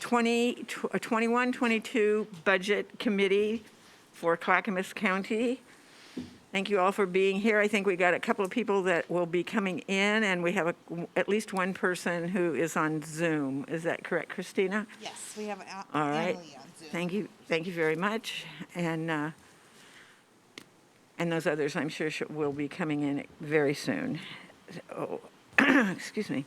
21-22 Budget Committee for Clackamas County. Thank you all for being here. I think we got a couple of people that will be coming in, and we have at least one person who is on Zoom. Is that correct, Christina? Yes, we have All right. Emily on Zoom. Thank you very much. And those others, I'm sure, will be coming in very soon. So, excuse me.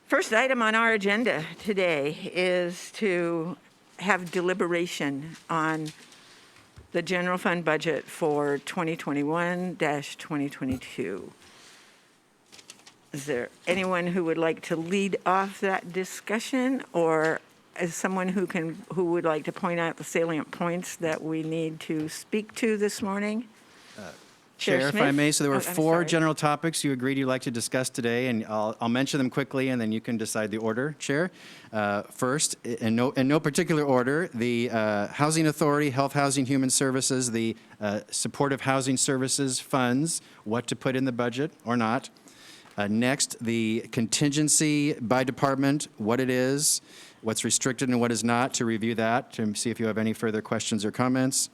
First item on our agenda today is to have deliberation on the general fund budget for 2021-2022. Is there anyone who would like to lead off that discussion, or is someone who would like to point out the salient points that we need to speak to this morning? Chair, if I may, so there were I'm four sorry. general topics you agreed you'd like to discuss today, and I'll mention them quickly, and then you can decide the order, Chair. First, in no particular order, the Housing Authority, Health, Housing, Human Services, the Supportive Housing Services funds, what to put in the budget or not. Next, the contingency by department, what it is, what's restricted and what is not, to review that, to see if you have any further questions or comments.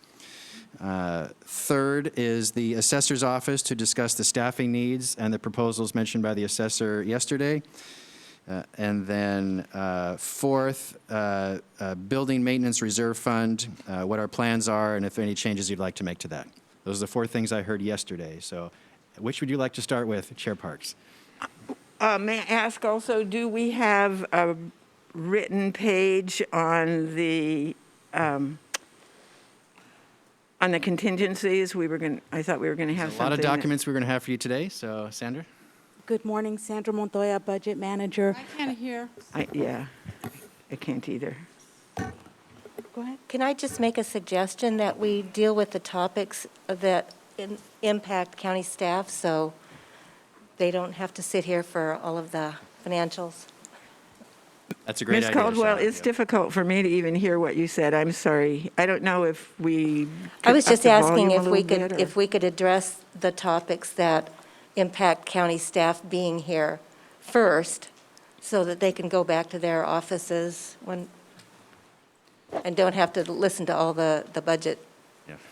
Third is the assessor's office to discuss the staffing needs and the proposals mentioned by the assessor yesterday. And then fourth, building maintenance reserve fund, what our plans are and if any changes you'd like to make to that. Those are the four things I heard yesterday. So which would you like to start with, Chair Parks? May I ask also, do we have a written page on the contingencies? I thought we were going to have A lot of something documents we're going to have for you today. So, Sandra? Good morning, Sandra Montoya, Budget Manager. I can't hear. I can't either. Go ahead. Can I just make a suggestion that we deal with the topics that impact county staff, so they don't have to sit here for all of the financials? That's a great Ms. idea. Caldwell, Sandra. it's difficult for me to even hear what you said. I'm sorry. I don't know if we. I was could just up the asking volume a if we little could, bit, if or- we could address the topics that impact county staff being here first, so that they can go back to their offices and don't have to listen to all the budget.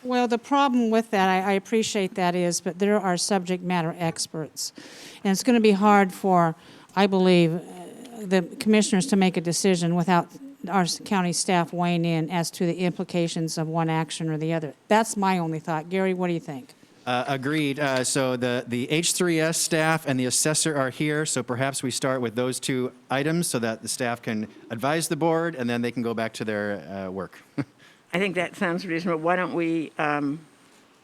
Well, the problem with that, I appreciate that is, but there are subject matter experts. And it's going to be hard for, I believe, the commissioners to make a decision without our county staff weighing in as to the implications of one action or the other. That's my only thought. Gary, what do you think? Agreed. So the H3S staff and the assessor are here, so perhaps we start with those two items so that the staff can advise the board, and then they can go back to their work. I think that sounds reasonable. Why don't we, in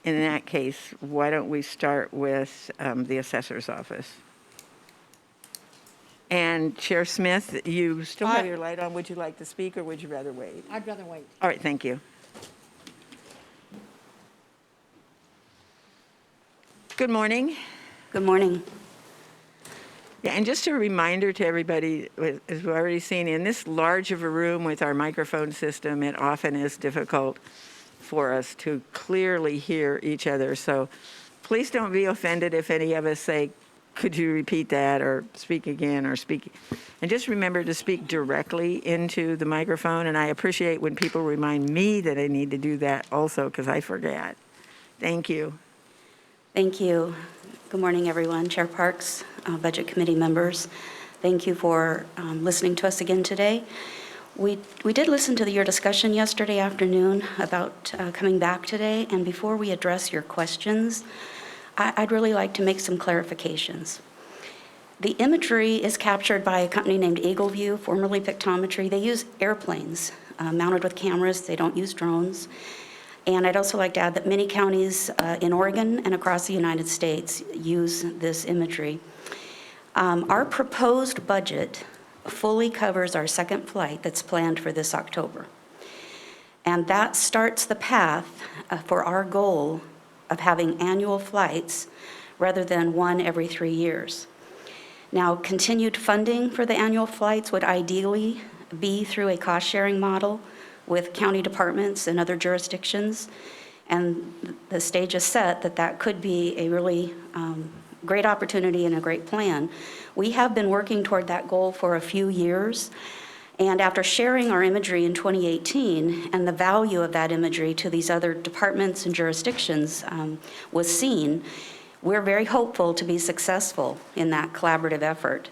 that case, why don't we start with the assessor's office? And Chair Smith, you still have your light on. Would you like to speak, or would you rather wait? I'd rather wait. All right, thank you. Good morning. Good morning. Yeah, and just a reminder to everybody, as we've already seen, in this large of a room with our microphone system, it often is difficult for us to clearly hear each other. So please don't be offended if any of us say, could you repeat that, or speak again, or speak. And just remember to speak directly into the microphone. And I appreciate when people remind me that I need to do that also, because I forget. Thank you. Thank you. Good morning, everyone. Chair Parks, Budget Committee members, thank you for listening to us again today. We did listen to your discussion yesterday afternoon about coming back today, and before we address your questions, I'd really like to make some clarifications. The imagery is captured by a company named Eagle View, formerly Pictometry. They use airplanes mounted with cameras. They don't use drones. And I'd also like to add that many counties in Oregon and across the United States use this imagery. Our proposed budget fully covers our second flight that's planned for this October. And that starts the path for our goal of having annual flights rather than one every 3 years. Now, continued funding for the annual flights would ideally be through a cost-sharing model with county departments and other jurisdictions, and the stage is set that could be a really great opportunity and a great plan. We have been working toward that goal for a few years, And after sharing our imagery in 2018 and the value of that imagery to these other departments and jurisdictions was seen, we're very hopeful to be successful in that collaborative effort.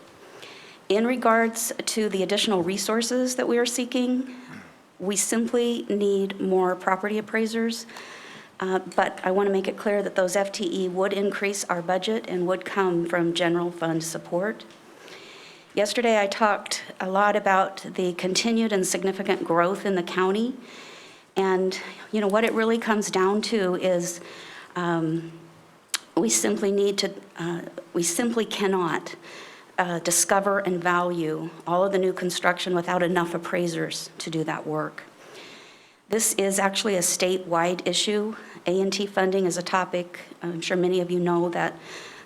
In regards to the additional resources that we are seeking, we simply need more property appraisers, but I want to make it clear that those FTE would increase our budget and would come from general fund support. Yesterday, I talked a lot about the continued and significant growth in the county, and what it really comes down to is we simply cannot discover and value all of the new construction without enough appraisers to do that work. This is actually a statewide issue. A&T funding is a topic, I'm sure many of you know, that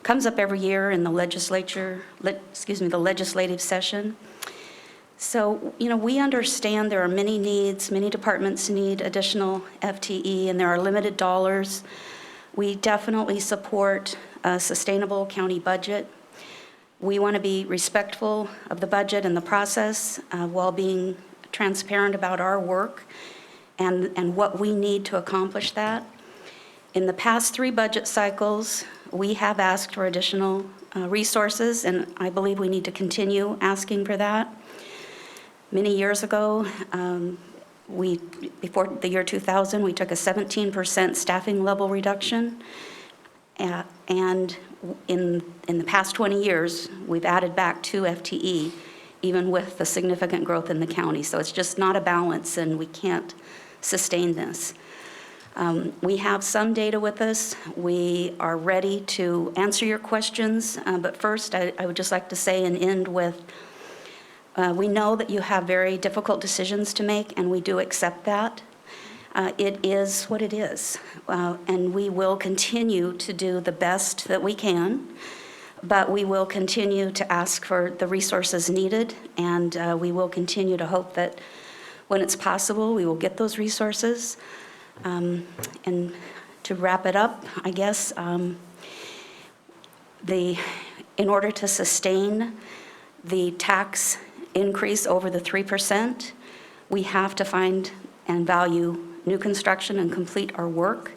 comes up every year in the the legislative session. So, we understand there are many needs, many departments need additional FTE, and there are limited dollars. We definitely support a sustainable county budget. We want to be respectful of the budget and the process while being transparent about our work and what we need to accomplish that. In the past 3 budget cycles, we have asked for additional resources, and I believe we need to continue asking for that. Many years ago, before the year 2000, we took a 17% staffing level reduction, and in the past 20 years, we've added back 2 FTE, even with the significant growth in the county. So it's just not a balance, and we can't sustain this. We have some data with us. We are ready to answer your questions, but first I would just like to say and end with, we know that you have very difficult decisions to make, and we do accept that. It is what it is, and we will continue to do the best that we can, but we will continue to ask for the resources needed, and we will continue to hope that when it's possible, we will get those resources. And to wrap it up, I guess, in order to sustain the tax increase over the 3%, we have to find and value new construction and complete our work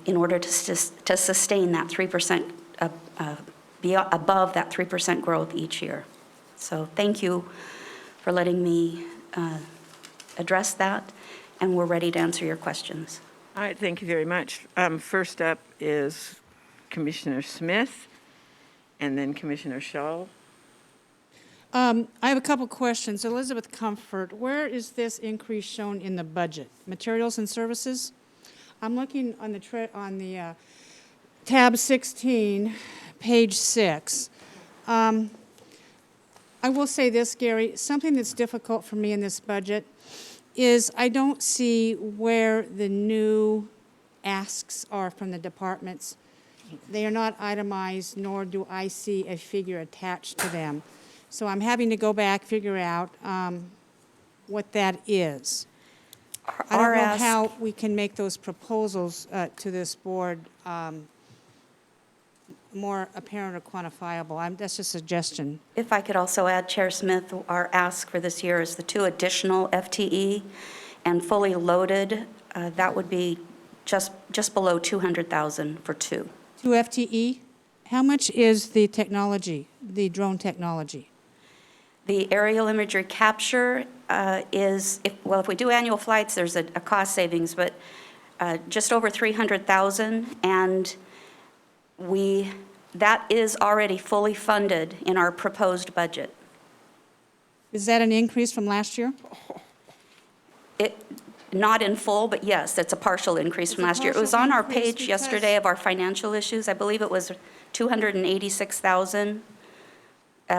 in order to sustain that 3%, be above that 3% growth each year. So thank you for letting me address that, and we're ready to answer your questions. All right, thank you very much. First up is Commissioner Smith, and then Commissioner Shaw. I have a couple questions. Elizabeth Comfort, where is this increase shown in the budget? Materials and services? I'm looking on the tab 16, page 6. I will say this, Gary, something that's difficult for me in this budget is I don't see where the new asks are from the departments. They are not itemized, nor do I see a figure attached to them. So I'm having to go back, figure out what that is. I don't know how we can make those proposals to this board more apparent or quantifiable. That's just a suggestion. If I could also add, Chair Smith, our ask for this year is the 2 additional FTE, and fully loaded, that would be just below 200,000 for 2. 2 FTE? How much is the technology, the drone technology? The aerial imagery capture is, if we do annual flights, there's a cost savings, but just over 300,000, and that is already fully funded in our proposed budget. Is that an increase from last year? Not in full, but yes, it's a partial increase from last year. It was on our page yesterday of our financial issues. I believe it was 286,000,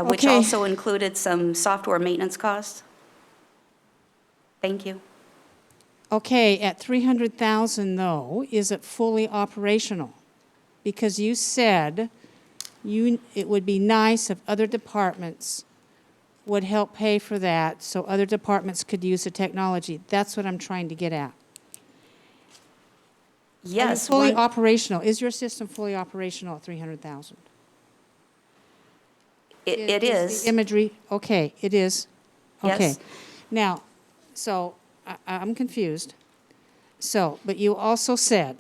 which also included some software maintenance costs. Thank you. Okay, at 300,000 though, is it fully operational? Because you said it would be nice if other departments would help pay for that so other departments could use the technology. That's what I'm trying to get at. Yes. Fully operational. Is your system fully operational at 300,000? It is. The imagery, okay, it is. Yes. Okay. Now, so I'm confused. So, but you also said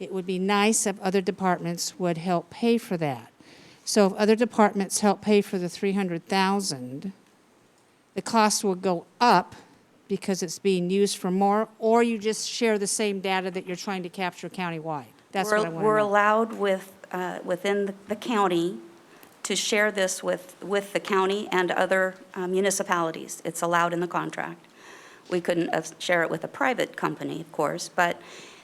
it would be nice if other departments would help pay for that. So if other departments help pay for the 300,000, the cost will go up because it's being used for more, or you just share the same data that you're trying to capture countywide? That's what I want to know. We're allowed within the county to share this with the county and other municipalities. It's allowed in the contract. We couldn't share it with a private company, of course, but,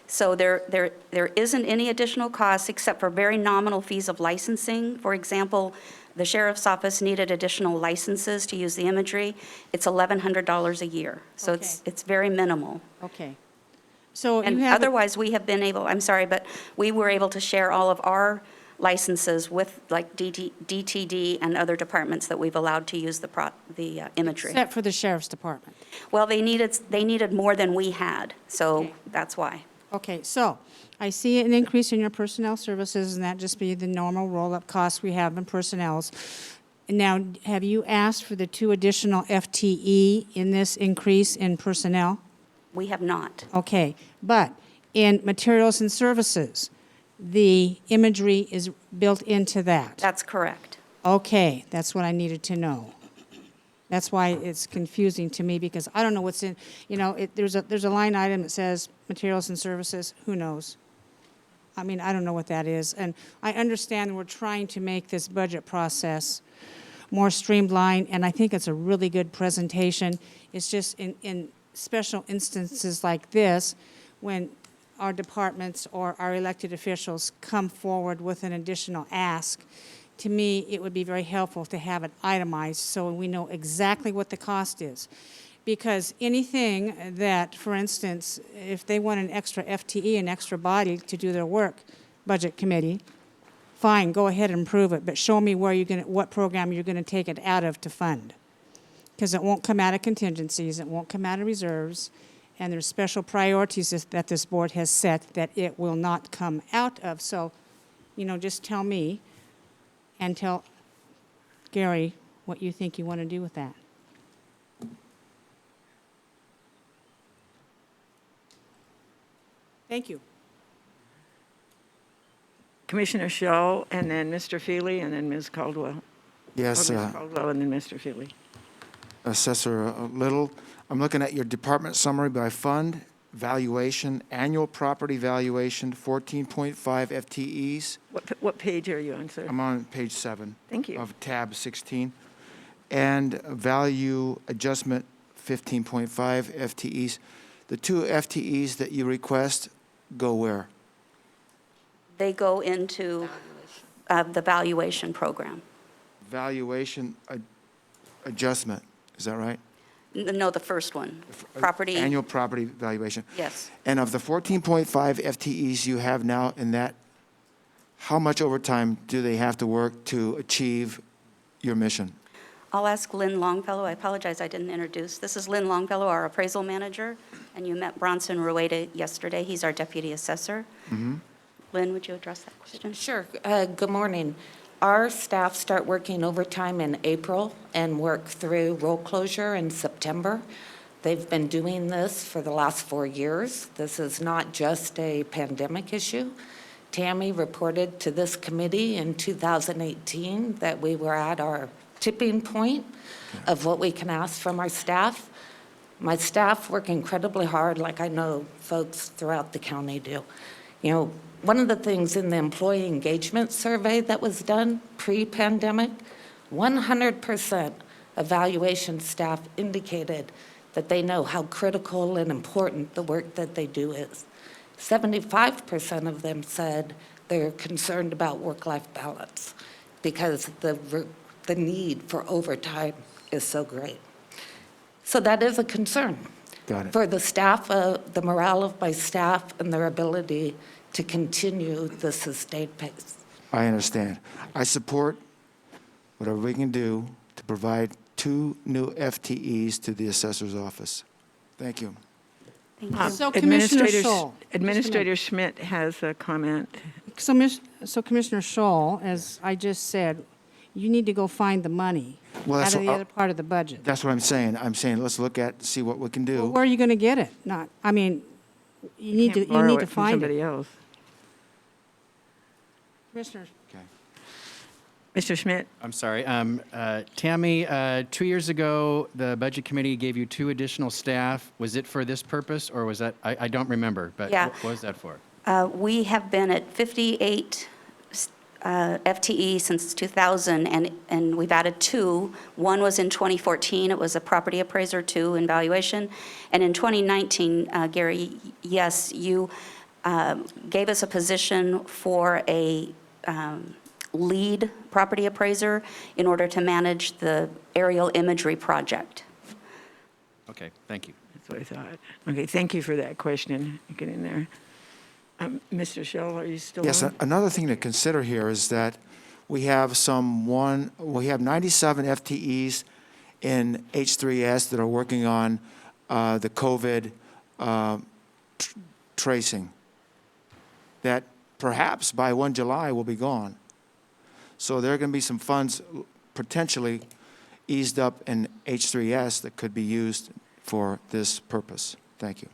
so there isn't any additional costs except for very nominal fees of licensing. For example, the sheriff's office needed additional licenses to use the imagery. It's $1,100 a year, so Okay. it's very minimal. Okay. So you And have. otherwise, we have been able, I'm sorry, but we were able to share all of our licenses with like DTD and other departments that we've allowed to use the imagery. Except for the sheriff's department. Well, they needed more than we had, so Okay. that's why. Okay, so I see an increase in your personnel services, and that just be the normal roll-up costs we have in personnels. Now, have you asked for the 2 additional FTE in this increase in personnel? We have not. Okay, but in materials and services, the imagery is built into that. That's correct. Okay, that's what I needed to know. That's why it's confusing to me, because I don't know what's in, there's a line item that says materials and services, who knows? I mean, I don't know what that is. And I understand we're trying to make this budget process more streamlined, and I think it's a really good presentation. It's just in special instances like this, when our departments or our elected officials come forward with an additional ask, to me, it would be very helpful to have it itemized so we know exactly what the cost is. Because anything that, for instance, if they want an extra FTE, an extra body to do their work, budget committee, fine, go ahead and prove it, but show me where what program you're gonna take it out of to fund. Because it won't come out of contingencies, it won't come out of reserves, and there's special priorities that this board has set that it will not come out of. So, just tell me and tell Gary what you think you want to do with that. Thank you. Commissioner Shaw, and then Mr. Feely, and then Ms. Caldwell. Yes, Or Ms. Caldwell, and then Mr. Feely. Assessor Little, I'm looking at your department summary by fund, valuation, annual property valuation, 14.5 FTEs. What page are you on, sir? I'm on page 7. Thank you. Of tab 16. And value adjustment, 15.5 FTEs. The 2 FTEs that you request go where? They go into the valuation program. Valuation adjustment, is that right? No, the first one, property. Annual property valuation. Yes. And of the 14.5 FTEs you have now in that, how much overtime do they have to work to achieve your mission? I'll ask Lynn Longfellow. I apologize, I didn't introduce. This is Lynn Longfellow, our appraisal manager, and you met Bronson Rueda yesterday. He's our deputy assessor. Lynn, would you address that question? Sure. Good morning. Our staff start working overtime in April and work through roll closure in September. They've been doing this for the last 4 years. This is not just a pandemic issue. Tammy reported to this committee in 2018 that we were at our tipping point of what we can ask from our staff. My staff work incredibly hard, like I know folks throughout the county do. One of the things in the employee engagement survey that was done pre-pandemic, 100% evaluation staff indicated that they know how critical and important the work that they do is. 75% of them said they're concerned about work-life balance because the need for overtime is so great. So that is a concern. Got it. For the staff, the morale of my staff and their ability to continue the sustained pace. I understand. I support whatever we can do to provide 2 new FTEs to the assessor's office. Thank you. Thank you. So Commissioner Administrator Scholl. Administrator Schmidt has a comment. So Commissioner Scholl, as I just said, You need to go find the money Well, out that's of the what- other part of the budget. That's what I'm saying. I'm saying, let's look at, see what we can Well, do. where are you going to get it? Not, I mean, you need Can't to, you borrow need to it from find somebody it. else. Commissioners. Okay. Mr. Schmidt? I'm sorry. Tammy, 2 years ago, the Budget Committee gave you 2 additional staff. Was it for this purpose, or was that, I don't remember, but Yeah. what was that for? We have been at 58 FTE since 2000, and we've added 2. One was in 2014. It was a property appraiser 2 in valuation. And in 2019, Gary, yes, you gave us a position for a lead property appraiser in order to manage the aerial imagery project. Okay, thank you. That's what I thought. Okay, thank you for that question. Get in there. Mr. Shell, are you still Yes, on? another thing to consider here is that we have 97 FTEs in H3S that are working on the COVID tracing that perhaps by 1 July will be gone. So there are going to be some funds potentially eased up in H3S that could be used for this purpose. Thank you.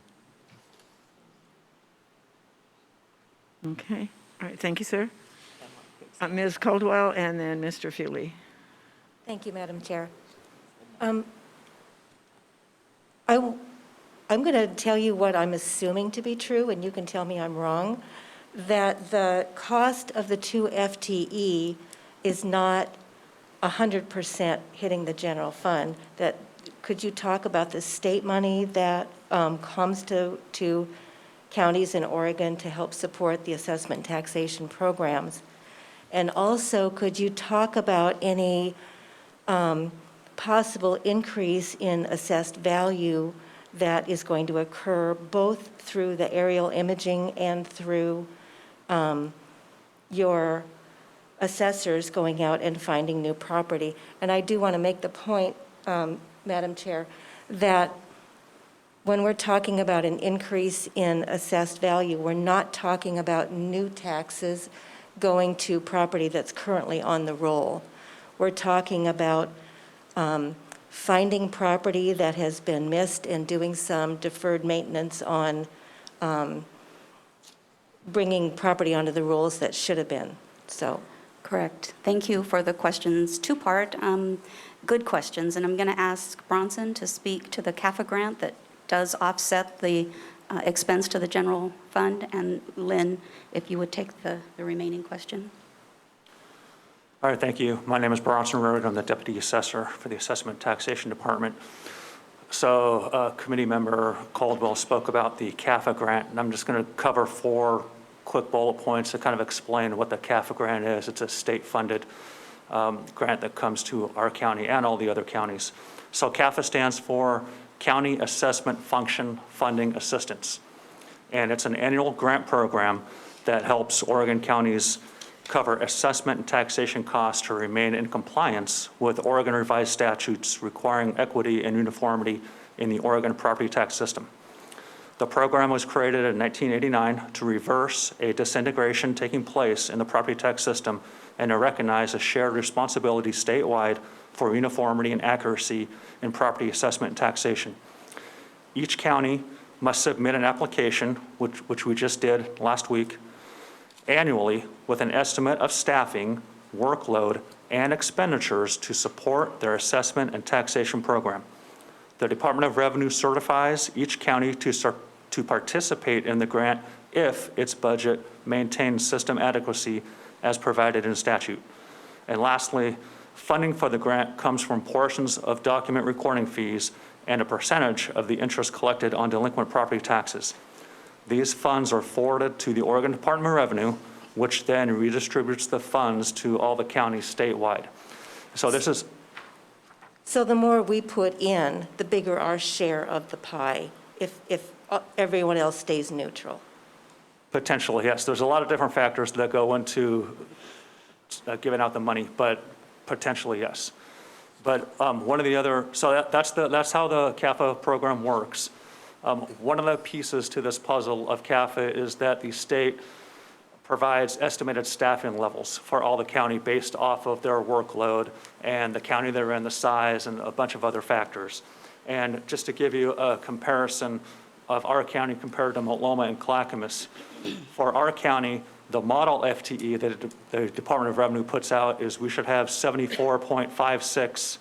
Okay, all right, thank you, sir. Ms. Caldwell and then Mr. Feely. Thank you, Madam Chair. I'm going to tell you what I'm assuming to be true, and you can tell me I'm wrong, that the cost of the 2 FTE is not 100% hitting the general fund. That, could you talk about the state money that comes to counties in Oregon to help support the assessment and taxation programs? And also, could you talk about any possible increase in assessed value that is going to occur both through the aerial imaging and through your assessors going out and finding new property? And I do want to make the point, Madam Chair, that when we're talking about an increase in assessed value, we're not talking about new taxes going to property that's currently on the roll. We're talking about finding property that has been missed and doing some deferred maintenance on bringing property onto the rolls that should have been. So, Correct. Thank you for the questions. 2-part, good questions. And I'm going to ask Bronson to speak to the CAFA grant that does offset the expense to the general fund. And Lynn, if you would take the remaining question. All right, thank you. My name is Bronson Road. I'm the Deputy Assessor for the Assessment and Taxation Department. So Committee Member Caldwell spoke about the CAFA grant, and I'm just going to cover 4 quick bullet points to kind of explain what the CAFA grant is. It's a state-funded grant that comes to our county and all the other counties. So CAFA stands for County Assessment Function Funding Assistance. And it's an annual grant program that helps Oregon counties cover assessment and taxation costs to remain in compliance with Oregon revised statutes requiring equity and uniformity in the Oregon property tax system. The program was created in 1989 to reverse a disintegration taking place in the property tax system and to recognize a shared responsibility statewide for uniformity and accuracy in property assessment and taxation. Each county must submit an application, which we just did last week, annually with an estimate of staffing, workload, and expenditures to support their assessment and taxation program. The Department of Revenue certifies each county to participate in the grant if its budget maintains system adequacy as provided in statute. And lastly, funding for the grant comes from portions of document recording fees and a percentage of the interest collected on delinquent property taxes. These funds are forwarded to the Oregon Department of Revenue, which then redistributes the funds to all the counties statewide. So this is... so the more we put in, the bigger our share of the pie, if everyone else stays neutral. Potentially, yes. There's a lot of different factors that go into giving out the money, but potentially, yes. But one of the other, so that's how the CAFA program works. One of the pieces to this puzzle of CAFA is that the state provides estimated staffing levels for all the county based off of their workload and the county they're in, the size, and a bunch of other factors. And just to give you a comparison of our county compared to Multnomah and Clackamas, for our county, the model FTE that the Department of Revenue puts out is we should have 74.36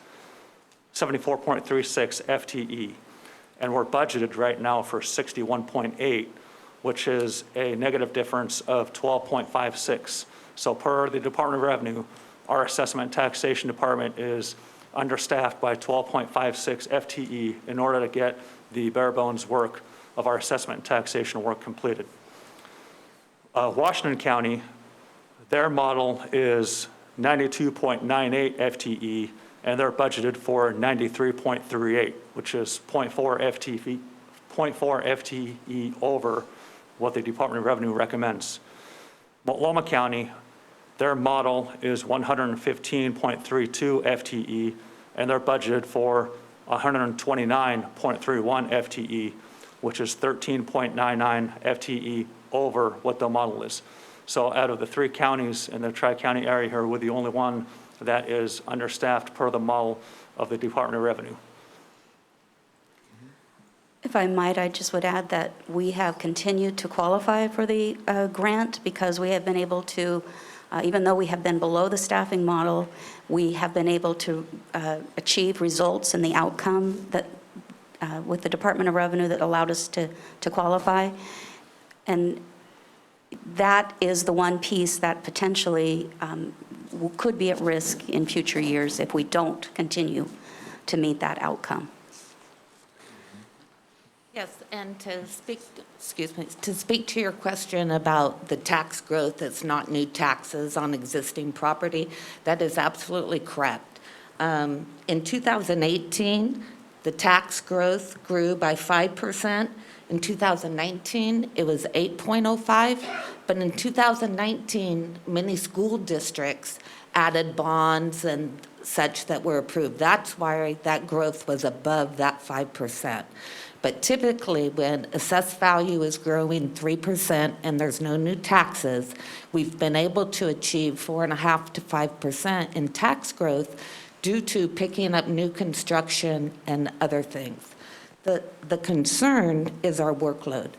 FTE. And we're budgeted right now for 61.8, which is a negative difference of 12.56. So per the Department of Revenue, our assessment and taxation department is understaffed by 12.56 FTE in order to get the bare bones work of our assessment and taxation work completed. Washington County, their model is 92.98 FTE, and they're budgeted for 93.38, which is 0.4 FTE over what the Department of Revenue recommends. Multnomah County, their model is 115.32 FTE, and they're budgeted for 129.31 FTE, which is 13.99 FTE over what the model is. So out of the 3 counties in the Tri-County area here, we're the only one that is understaffed per the model of the Department of Revenue. If I might, I just would add that we have continued to qualify for the grant because we have been able to, even though we have been below the staffing model, we have been able to achieve results in the outcome that with the Department of Revenue that allowed us to qualify. And that is the one piece that potentially could be at risk in future years if we don't continue to meet that outcome. Yes, and to speak to your question about the tax growth that's not new taxes on existing property, that is absolutely correct. In 2018, the tax growth grew by 5%. In 2019, it was 8.05, but in 2019, many school districts added bonds and such that were approved. That's why that growth was above that 5%. But typically, when assessed value is growing 3% and there's no new taxes, we've been able to achieve 4.5% to 5% in tax growth due to picking up new construction and other things. The concern is our workload.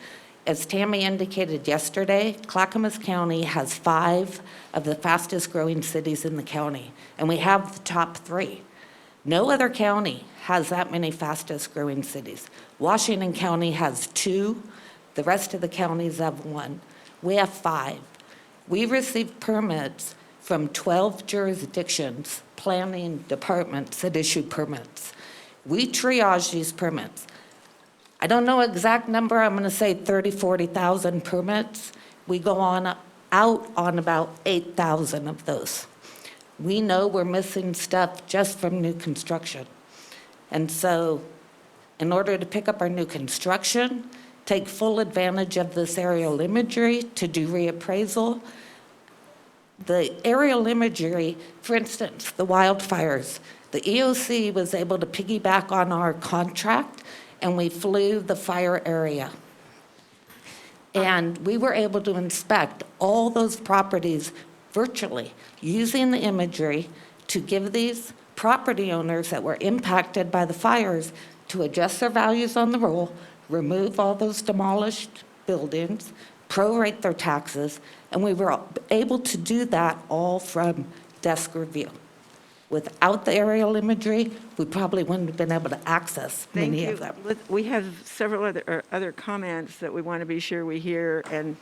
As Tammy indicated yesterday, Clackamas County has 5 of the fastest growing cities in the county, and we have the top 3. No other county has that many fastest growing cities. Washington County has 2. The rest of the counties have 1. We have 5. We received permits from 12 jurisdictions, planning departments that issue permits. We triage these permits. I don't know exact number, I'm gonna say 30, 40,000 permits. We go out on about 8,000 of those. We know we're missing stuff just from new construction. And so in order to pick up our new construction, take full advantage of this aerial imagery to do reappraisal. The aerial imagery, for instance, the wildfires, the EOC was able to piggyback on our contract and we flew the fire area. And we were able to inspect all those properties virtually using the imagery to give these property owners that were impacted by the fires to adjust their values on the roll, remove all those demolished buildings, prorate their taxes, and we were able to do that all from desk review. Without the aerial imagery, we probably wouldn't have been able to access many of them. We have several other comments that we want to be sure we hear, and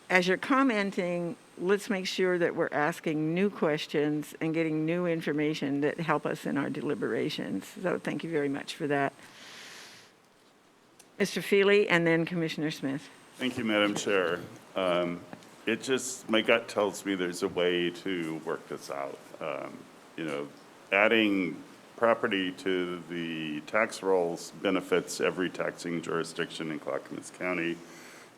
as you're commenting, let's make sure that we're asking new questions and getting new information that help us in our deliberations. So thank you very much for that. Mr. Feely and then Commissioner Smith. Thank you, Madam Chair. My gut tells me there's a way to work this out. Adding property to the tax rolls benefits every taxing jurisdiction in Clackamas County,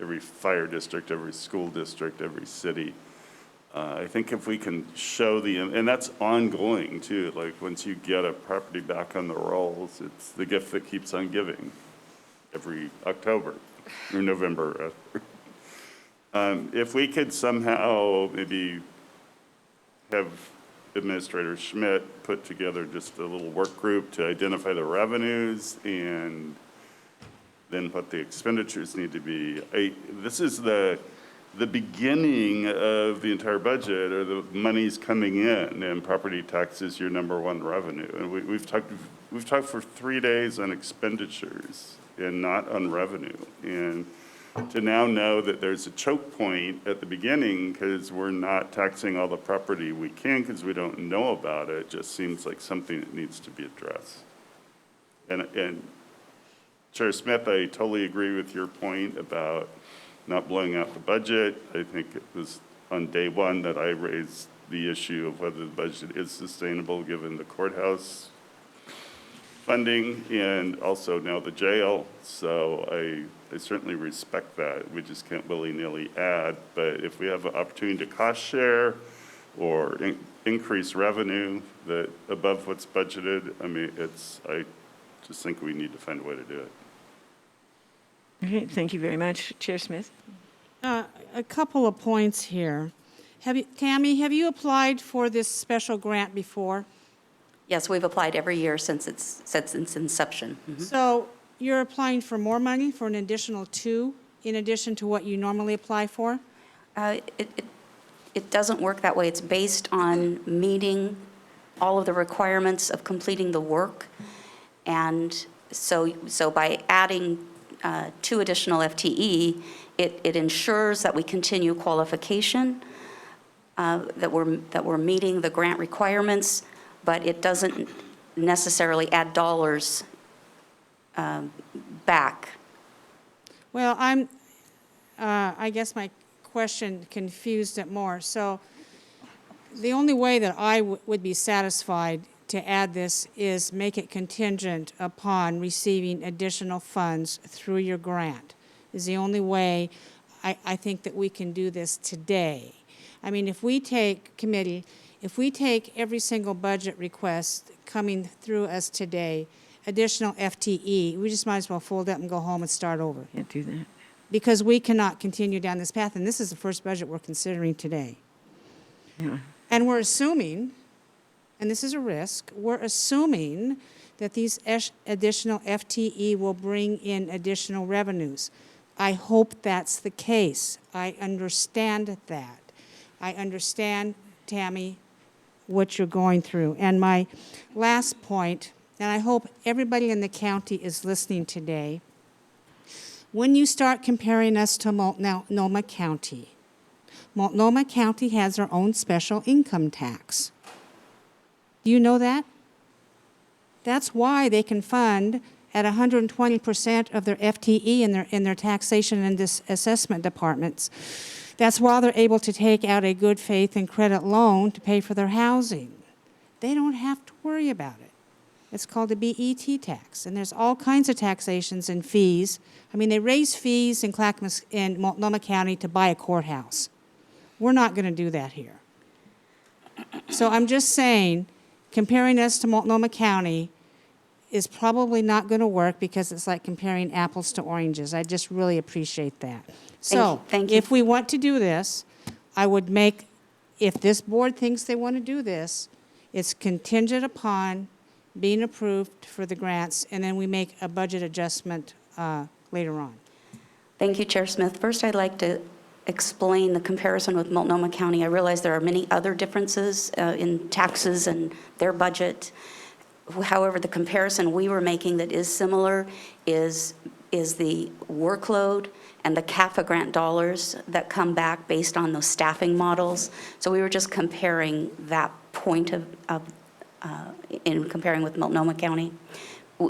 every fire district, every school district, every city. I think if we can show and that's ongoing too, like once you get a property back on the rolls, it's the gift that keeps on giving every October or November. If we could somehow maybe have Administrator Schmidt put together just a little work group to identify the revenues and then what the expenditures need to be. This is the beginning of the entire budget, or the money's coming in, and property tax is your number one revenue. And we've talked for 3 days on expenditures and not on revenue. And to now know that there's a choke point at the beginning because we're not taxing all the property we can because we don't know about it, just seems like something that needs to be addressed. And Chair Smith, I totally agree with your point about not blowing out the budget. I think it was on day one that I raised the issue of whether the budget is sustainable given the courthouse funding and also now the jail. So I certainly respect that. We just can't willy-nilly add. But if we have an opportunity to cost share or increase revenue that above what's budgeted, I mean, I just think we need to find a way to do it. Okay, thank you very much. Chair Smith? A couple of points here. Tammy, have you applied for this special grant before? Yes, we've applied every year since its inception. Mhm. So you're applying for more money, for an additional 2, in addition to what you normally apply for? It doesn't work that way. It's based on meeting all of the requirements of completing the work. And so by adding 2 additional FTE, it ensures that we continue qualification, that we're meeting the grant requirements, but it doesn't necessarily add dollars back. Well, I guess my question confused it more. So the only way that I would be satisfied to add this is make it contingent upon receiving additional funds through your grant, is the only way I think that we can do this today. I mean, if we take every single budget request coming through us today, additional FTE, we just might as well fold up and go home and start over. Can't do that. Because we cannot continue down this path, and this is the first budget we're considering today. Yeah. And we're assuming, and this is a risk, we're assuming that these additional FTE will bring in additional revenues. I hope that's the case. I understand that. I understand, Tammy, what you're going through. And my last point, and I hope everybody in the county is listening today, when you start comparing us to Multnomah County, Multnomah County has their own special income tax. Do you know that? That's why they can fund at 120% of their FTE in their taxation and assessment departments. That's why they're able to take out a good faith and credit loan to pay for their housing. They don't have to worry about it. It's called a BET tax, and there's all kinds of taxations and fees. I mean, they raise fees in Multnomah County to buy a courthouse. We're not going to do that here. So I'm just saying, comparing us to Multnomah County is probably not going to work because it's like comparing apples to oranges. I just really appreciate that. So Thank you. if we want to do this, I would make, if this board thinks they want to do this, it's contingent upon being approved for the grants, and then we make a budget adjustment later on. Thank you, Chair Smith. First, I'd like to explain the comparison with Multnomah County. I realize there are many other differences in taxes and their budget. However, the comparison we were making that is similar is the workload and the CAFA grant dollars that come back based on those staffing models. So we were just comparing that point in comparing with Multnomah County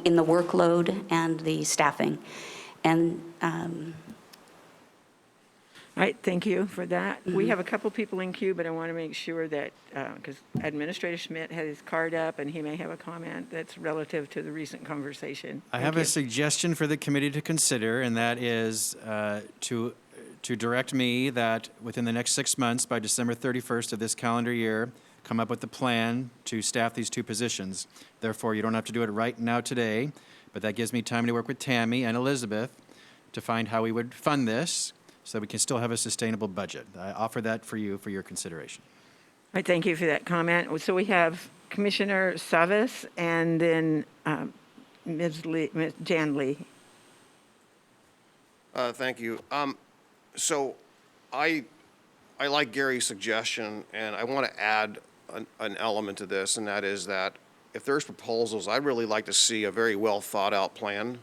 in the workload and the staffing. And All right, thank you for that. We have a couple people in queue, but I want to make sure that, because Administrator Schmidt had his card up and he may have a comment that's relative to the recent conversation. I Thank have you. a suggestion for the committee to consider, and that is to direct me that within the next 6 months, by December 31st of this calendar year, come up with a plan to staff these 2 positions. Therefore, you don't have to do it right now today, but that gives me time to work with Tammy and Elizabeth to find how we would fund this. so we can still have a sustainable budget. I offer that for you for your consideration. I thank you for that comment. So we have Commissioner Savas and then Ms. Jan Lee. Thank you. So I like Gary's suggestion, and I want to add an element to this, and that is that if there's proposals, I'd really like to see a very well thought out plan.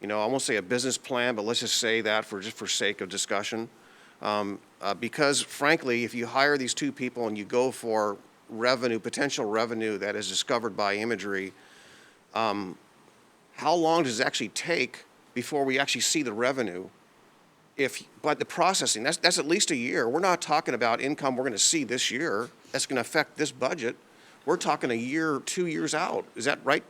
You know, I won't say a business plan, but let's just say that for sake of discussion. Because frankly, if you hire these two people and you go for potential revenue that is discovered by imagery, how long does it actually take before we actually see the revenue? But the processing, that's at least a year. We're not talking about income we're going to see this year that's going to affect this budget. We're talking a year, 2 years out. Is that right?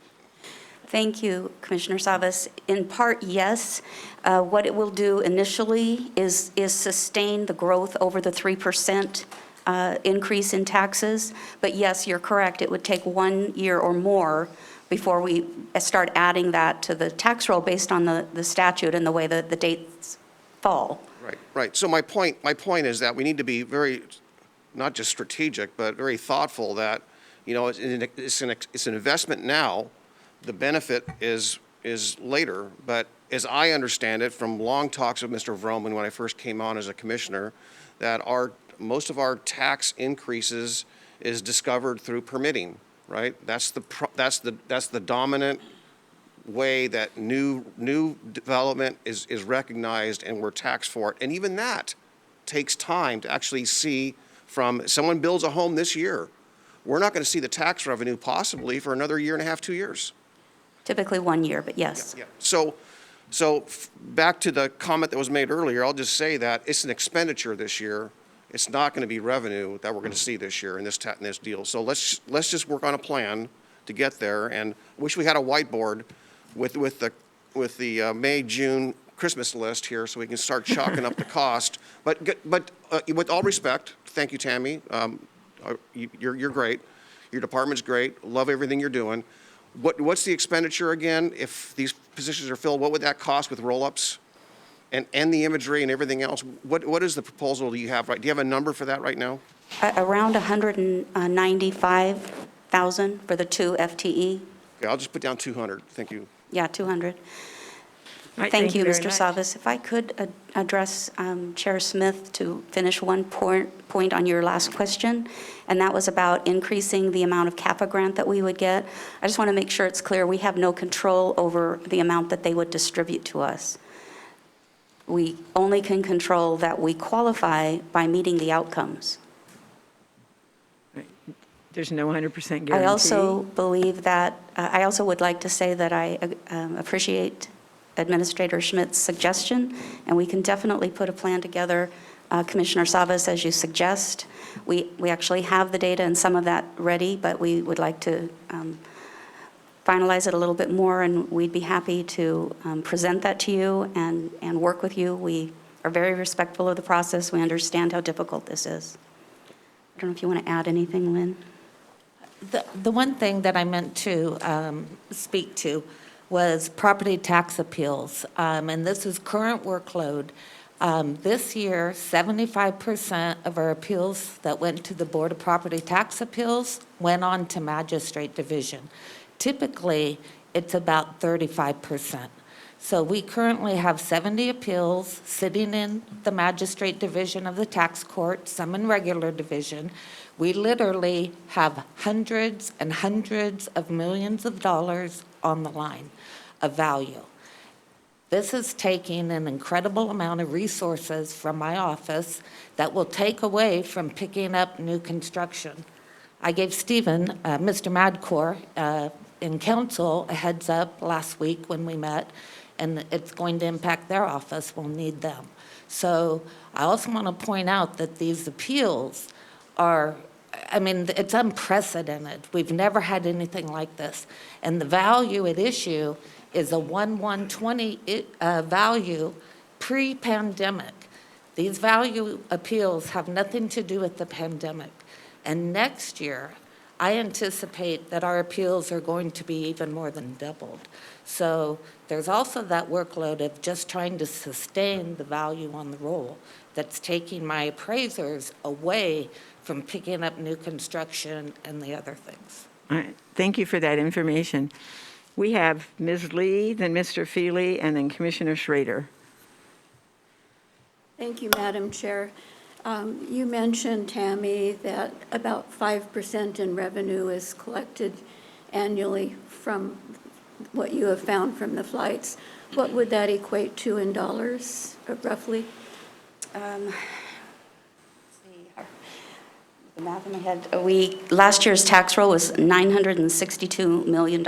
Thank you, Commissioner Savas. In part, yes. What it will do initially is sustain the growth over the 3% increase in taxes. But yes, you're correct. It would take 1 year or more before we start adding that to the tax roll based on the statute and the way that the dates fall. Right. So my point is that we need to be very, not just strategic, but very thoughtful that, you know, it's an investment now. The benefit is later. But as I understand it from long talks with Mr. Vroman when I first came on as a commissioner, that most of our tax increases is discovered through permitting, right? That's the dominant way that new development is recognized and we're taxed for it. And even that takes time to actually see. From someone builds a home this year, we're not going to see the tax revenue possibly for another year and a half, 2 years. Typically 1 year, but yes. Yeah. So back to the comment that was made earlier, I'll just say that it's an expenditure this year. It's not going to be revenue that we're going to see this year in this deal. So let's just work on a plan to get there. And I wish we had a whiteboard with the May, June Christmas list here so we can start chalking up the cost. But with all respect, thank you, Tammy. You're great. Your department's great. Love everything you're doing. What's the expenditure again? If these positions are filled, what would that cost with roll-ups and the imagery and everything else? What is the proposal do you have? Do you have a number for that right now? Around $195,000 for the 2 FTE. Okay, I'll just put down 200. Thank you. Yeah, 200. Right, Thank you, very Mr. much. Savas. If I could address Chair Smith to finish one point on your last question, and that was about increasing the amount of CAFA grant that we would get. I just want to make sure it's clear we have no control over the amount that they would distribute to us. We only can control that we qualify by meeting the outcomes. There's no 100% guarantee. I also believe that, I also would like to say that I appreciate Administrator Schmidt's suggestion, and we can definitely put a plan together, Commissioner Savas, as you suggest. We actually have the data and some of that ready, but we would like to finalize it a little bit more, and we'd be happy to present that to you and work with you. We are very respectful of the process. We understand how difficult this is. I don't know if you want to add anything, Lynn. The one thing that I meant to speak to was property tax appeals, and this is current workload. This year, 75% of our appeals that went to the Board of Property Tax Appeals went on to Magistrate Division. Typically, it's about 35%. So we currently have 70 appeals sitting in the Magistrate Division of the Tax Court, some in regular division. We literally have hundreds and hundreds of millions of dollars on the line of value. This is taking an incredible amount of resources from my office that will take away from picking up new construction. I gave Stephen, Mr. Madcore, in council a heads up last week when we met, and it's going to impact their office. We'll need them. So I also want to point out that these appeals are, I mean, it's unprecedented. We've never had anything like this. And the value at issue is a 1/120 value pre-pandemic. These value appeals have nothing to do with the pandemic. And next year, I anticipate that our appeals are going to be even more than doubled. So there's also that workload of just trying to sustain the value on the roll that's taking my appraisers away from picking up new construction and the other things. All right, thank you for that information. We have Ms. Lee, then Mr. Feely, and then Commissioner Schrader. Thank you, Madam Chair. You mentioned, Tammy, that about 5% in revenue is collected annually from what you have found from the flights. What would that equate to in dollars, roughly? Let's see, the math in my head. Last year's tax roll was $962 million.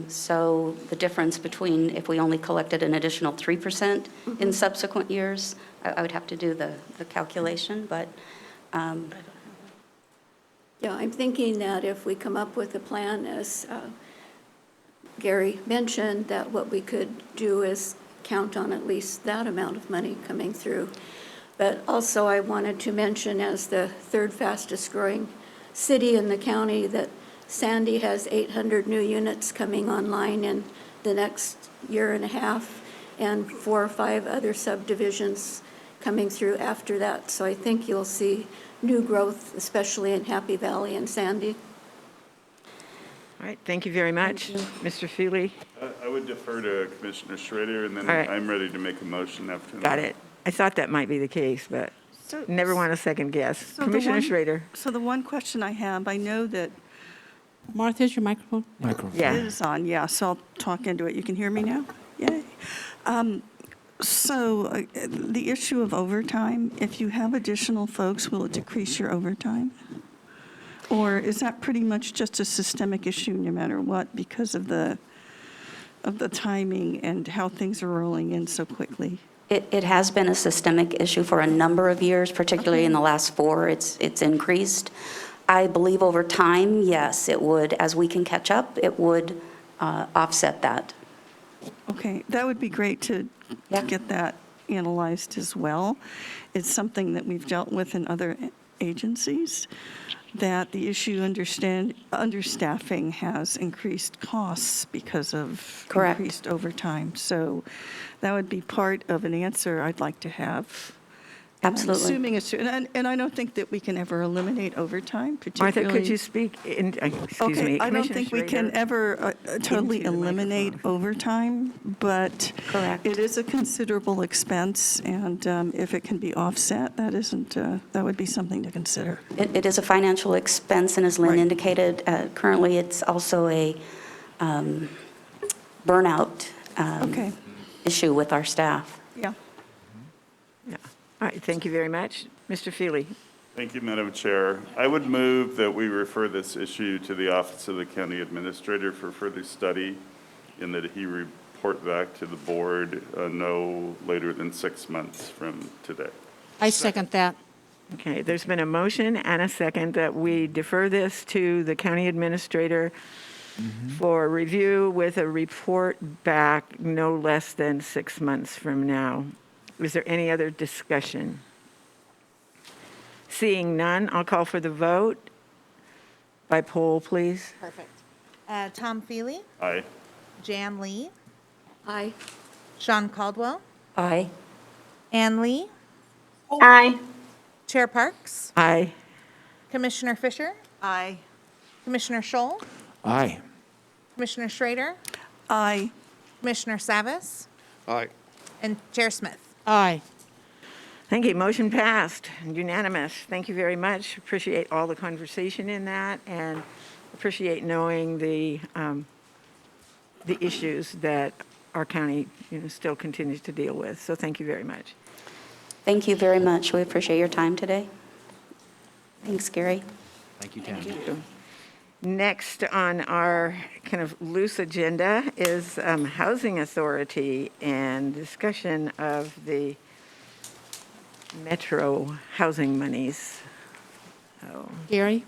So the difference between if we only collected an additional 3% in subsequent years, I would have to do the calculation, but. Yeah, I'm thinking that if we come up with a plan, as Gary mentioned, that what we could do is count on at least that amount of money coming through. But also I wanted to mention, as the third fastest growing city in the county, that Sandy has 800 new units coming online in the next year and a half, and 4 or 5 other subdivisions coming through after that. So I think you'll see new growth, especially in Happy Valley and Sandy. All right, thank you very much. Mr. Feely? I would defer to Commissioner Schrader, and then All right. I'm ready to make a motion after that. Got it. I thought that might be the case, but never want to second guess. So the Commissioner one- Schrader? So the one question I have, I know that Martha, is your microphone? Yeah. it is on, yeah, so I'll talk into it. You can hear me now? Yay. So the issue of overtime, if you have additional folks, will it decrease your overtime? Or is that pretty much just a systemic issue no matter what because of the timing and how things are rolling in so quickly? It has been a systemic issue for a number of years, particularly in the last 4, it's increased. I believe over time, yes, it would, as we can catch up, it would offset that. Okay, that would be great to get that analyzed as well. It's something that we've dealt with in other agencies, that the issue understaffing has increased costs because of Correct. increased overtime. So that would be part of an answer I'd like to have. Absolutely. Assuming it's, and I don't think that we can ever eliminate overtime, Martha, particularly. could you speak in, excuse me? Okay, I don't Commissioner think we can Schrader? ever totally Into the eliminate microphone. overtime, but Correct. it is a considerable expense, and if it can be offset, that would be something to consider. It is a financial expense, and as Lynn Right. indicated, currently it's also a burnout Okay, issue with our staff. yeah. Yeah. All right, thank you very much. Mr. Feely? Thank you, Madam Chair. I would move that we refer this issue to the Office of the County Administrator for further study, and that he report back to the board no later than 6 months from today. I second that. Okay, there's been a motion and a second that we defer this to the county administrator for review with a report back no less than 6 months from now. Is there any other discussion? Seeing none, I'll call for the vote. By poll, please. Perfect. Tom Feely, Aye. Jan Lee, Aye. Sean Caldwell, Aye. Ann Lee, Aye. Chair Parks, Aye. Commissioner Fisher, Aye. Commissioner Scholl, Aye. Commissioner Schrader, Aye. Commissioner Savas, Aye. and Chair Smith. Aye. Thank you. Motion passed, unanimous. Thank you very much. Appreciate all the conversation in that, and appreciate knowing the issues that our county, still continues to deal with. So thank you very much. Thank you very much. We appreciate your time today. Thanks, Gary. Thank you, Tammy. Next on our kind of loose agenda is Housing Authority and discussion of the Metro housing monies. So, Gary?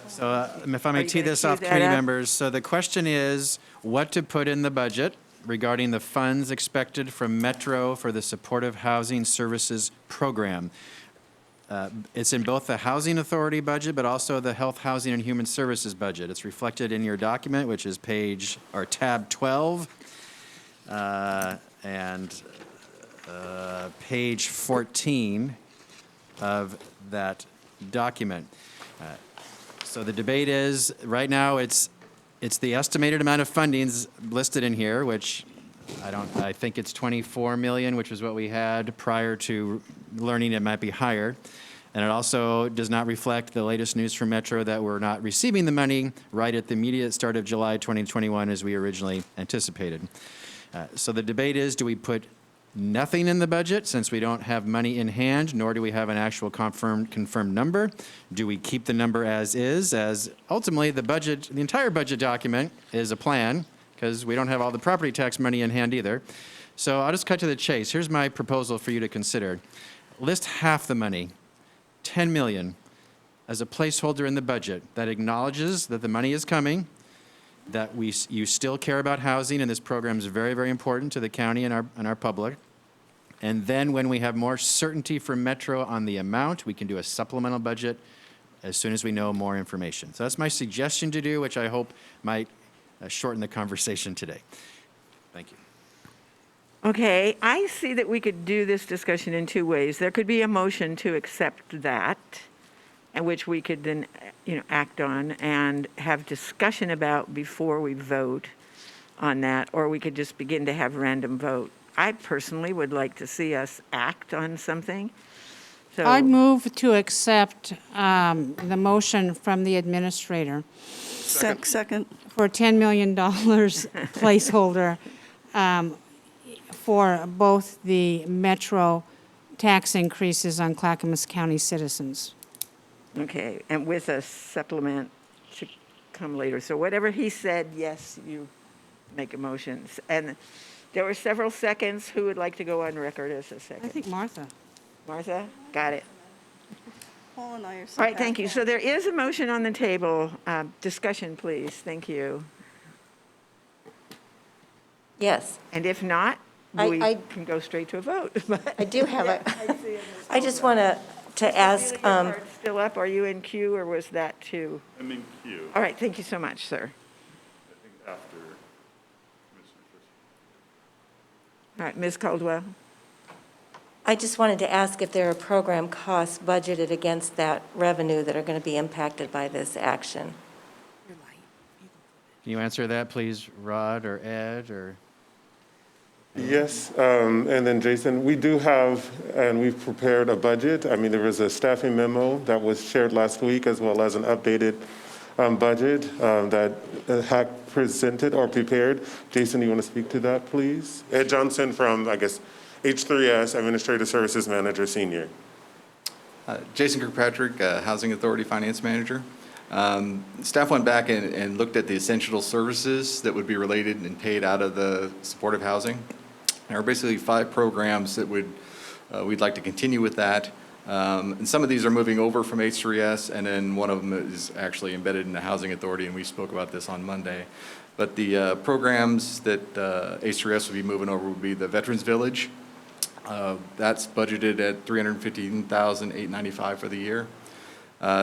So if I may you tee gonna this cue off, that committee up? members, so the question is what to put in the budget regarding the funds expected from Metro for the Supportive Housing Services Program. It's in both the Housing Authority budget, but also the Health, Housing, and Human Services budget. It's reflected in your document, which is tab 12, and page 14 of that document. So the debate is, right now, it's the estimated amount of fundings listed in here, which I think it's 24 million, which is what we had prior to learning it might be higher. And it also does not reflect the latest news from Metro that we're not receiving the money right at the immediate start of July 2021 as we originally anticipated. So the debate is, do we put nothing in the budget since we don't have money in hand, nor do we have an actual confirmed number? Do we keep the number as is, as ultimately the entire budget document is a plan, because we don't have all the property tax money in hand either. So I'll just cut to the chase. Here's my proposal for you to consider. List half the money, 10 million, as a placeholder in the budget that acknowledges that the money is coming, that you still care about housing, and this program is very, very important to the county and our public. And then when we have more certainty from Metro on the amount, we can do a supplemental budget as soon as we know more information. So that's my suggestion to do, which I hope might shorten the conversation today. Thank you. Okay, I see that we could do this discussion in two ways. There could be a motion to accept that, and which we could then, act on and have discussion about before we vote on that, or we could just begin to have random vote. I personally would like to see us act on something. So I'd move to accept the motion from the administrator Second. for $10 million placeholder for both the Metro tax increases on Clackamas County citizens. Okay, and with a supplement to come later. So whatever he said, yes, you make a motion. And there were several seconds. Who would like to go on record as a second? I think Martha. Martha? Got it. Paul and I are All right, thank you. So there is a motion on the table. Discussion, please. Thank you. Yes. And if not, we can go straight to a vote. I do have I just want to ask, Still up? Are you in queue, or was that too? I'm in queue. All right, thank you so much, sir. I think after Commissioner Fisher. All right, Ms. Caldwell. I just wanted to ask if there are program costs budgeted against that revenue that are going to be impacted by this action. Can you answer that, please, Rod or Ed or? Yes, and then Jason, we do have, and we've prepared a budget. I mean, there was a staffing memo that was shared last week, as well as an updated budget that HAC presented or prepared. Jason, do you want to speak to that, please? Ed Johnson from, H3S, Administrative Services Manager, Senior. Jason Kirkpatrick, Housing Authority Finance Manager. Staff went back and looked at the essential services that would be related and paid out of the supportive housing. There are basically 5 programs that we'd like to continue with that. And some of these are moving over from H3S, and then one of them is actually embedded in the Housing Authority, and we spoke about this on Monday. But the programs that H3S would be moving over would be the Veterans Village. That's budgeted at $315,895 for the year.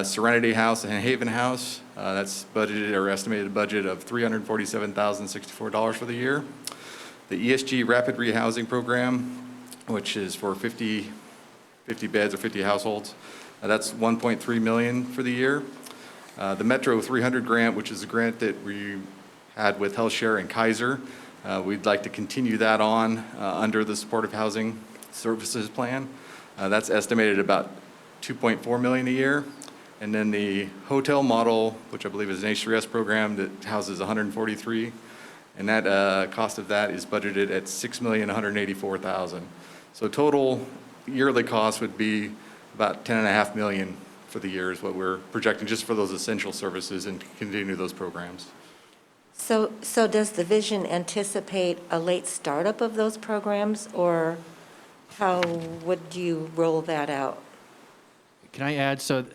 Serenity House and Haven House, that's budgeted or estimated budget of $347,064 for the year. The ESG Rapid Rehousing Program, which is for 50 beds or 50 households, that's $1.3 million for the year. The Metro 300 grant, which is a grant that we had with HealthShare and Kaiser, we'd like to continue that on under the supportive housing services plan. That's estimated at about $2.4 million a year. And then the hotel model, which I believe is an H3S program that houses 143, and that cost of that is budgeted at $6,184,000. So total yearly cost would be about $10.5 million for the year is what we're projecting just for those essential services and to continue those programs. So does the vision anticipate a late startup of those programs, or how would you roll that out? Can I add, so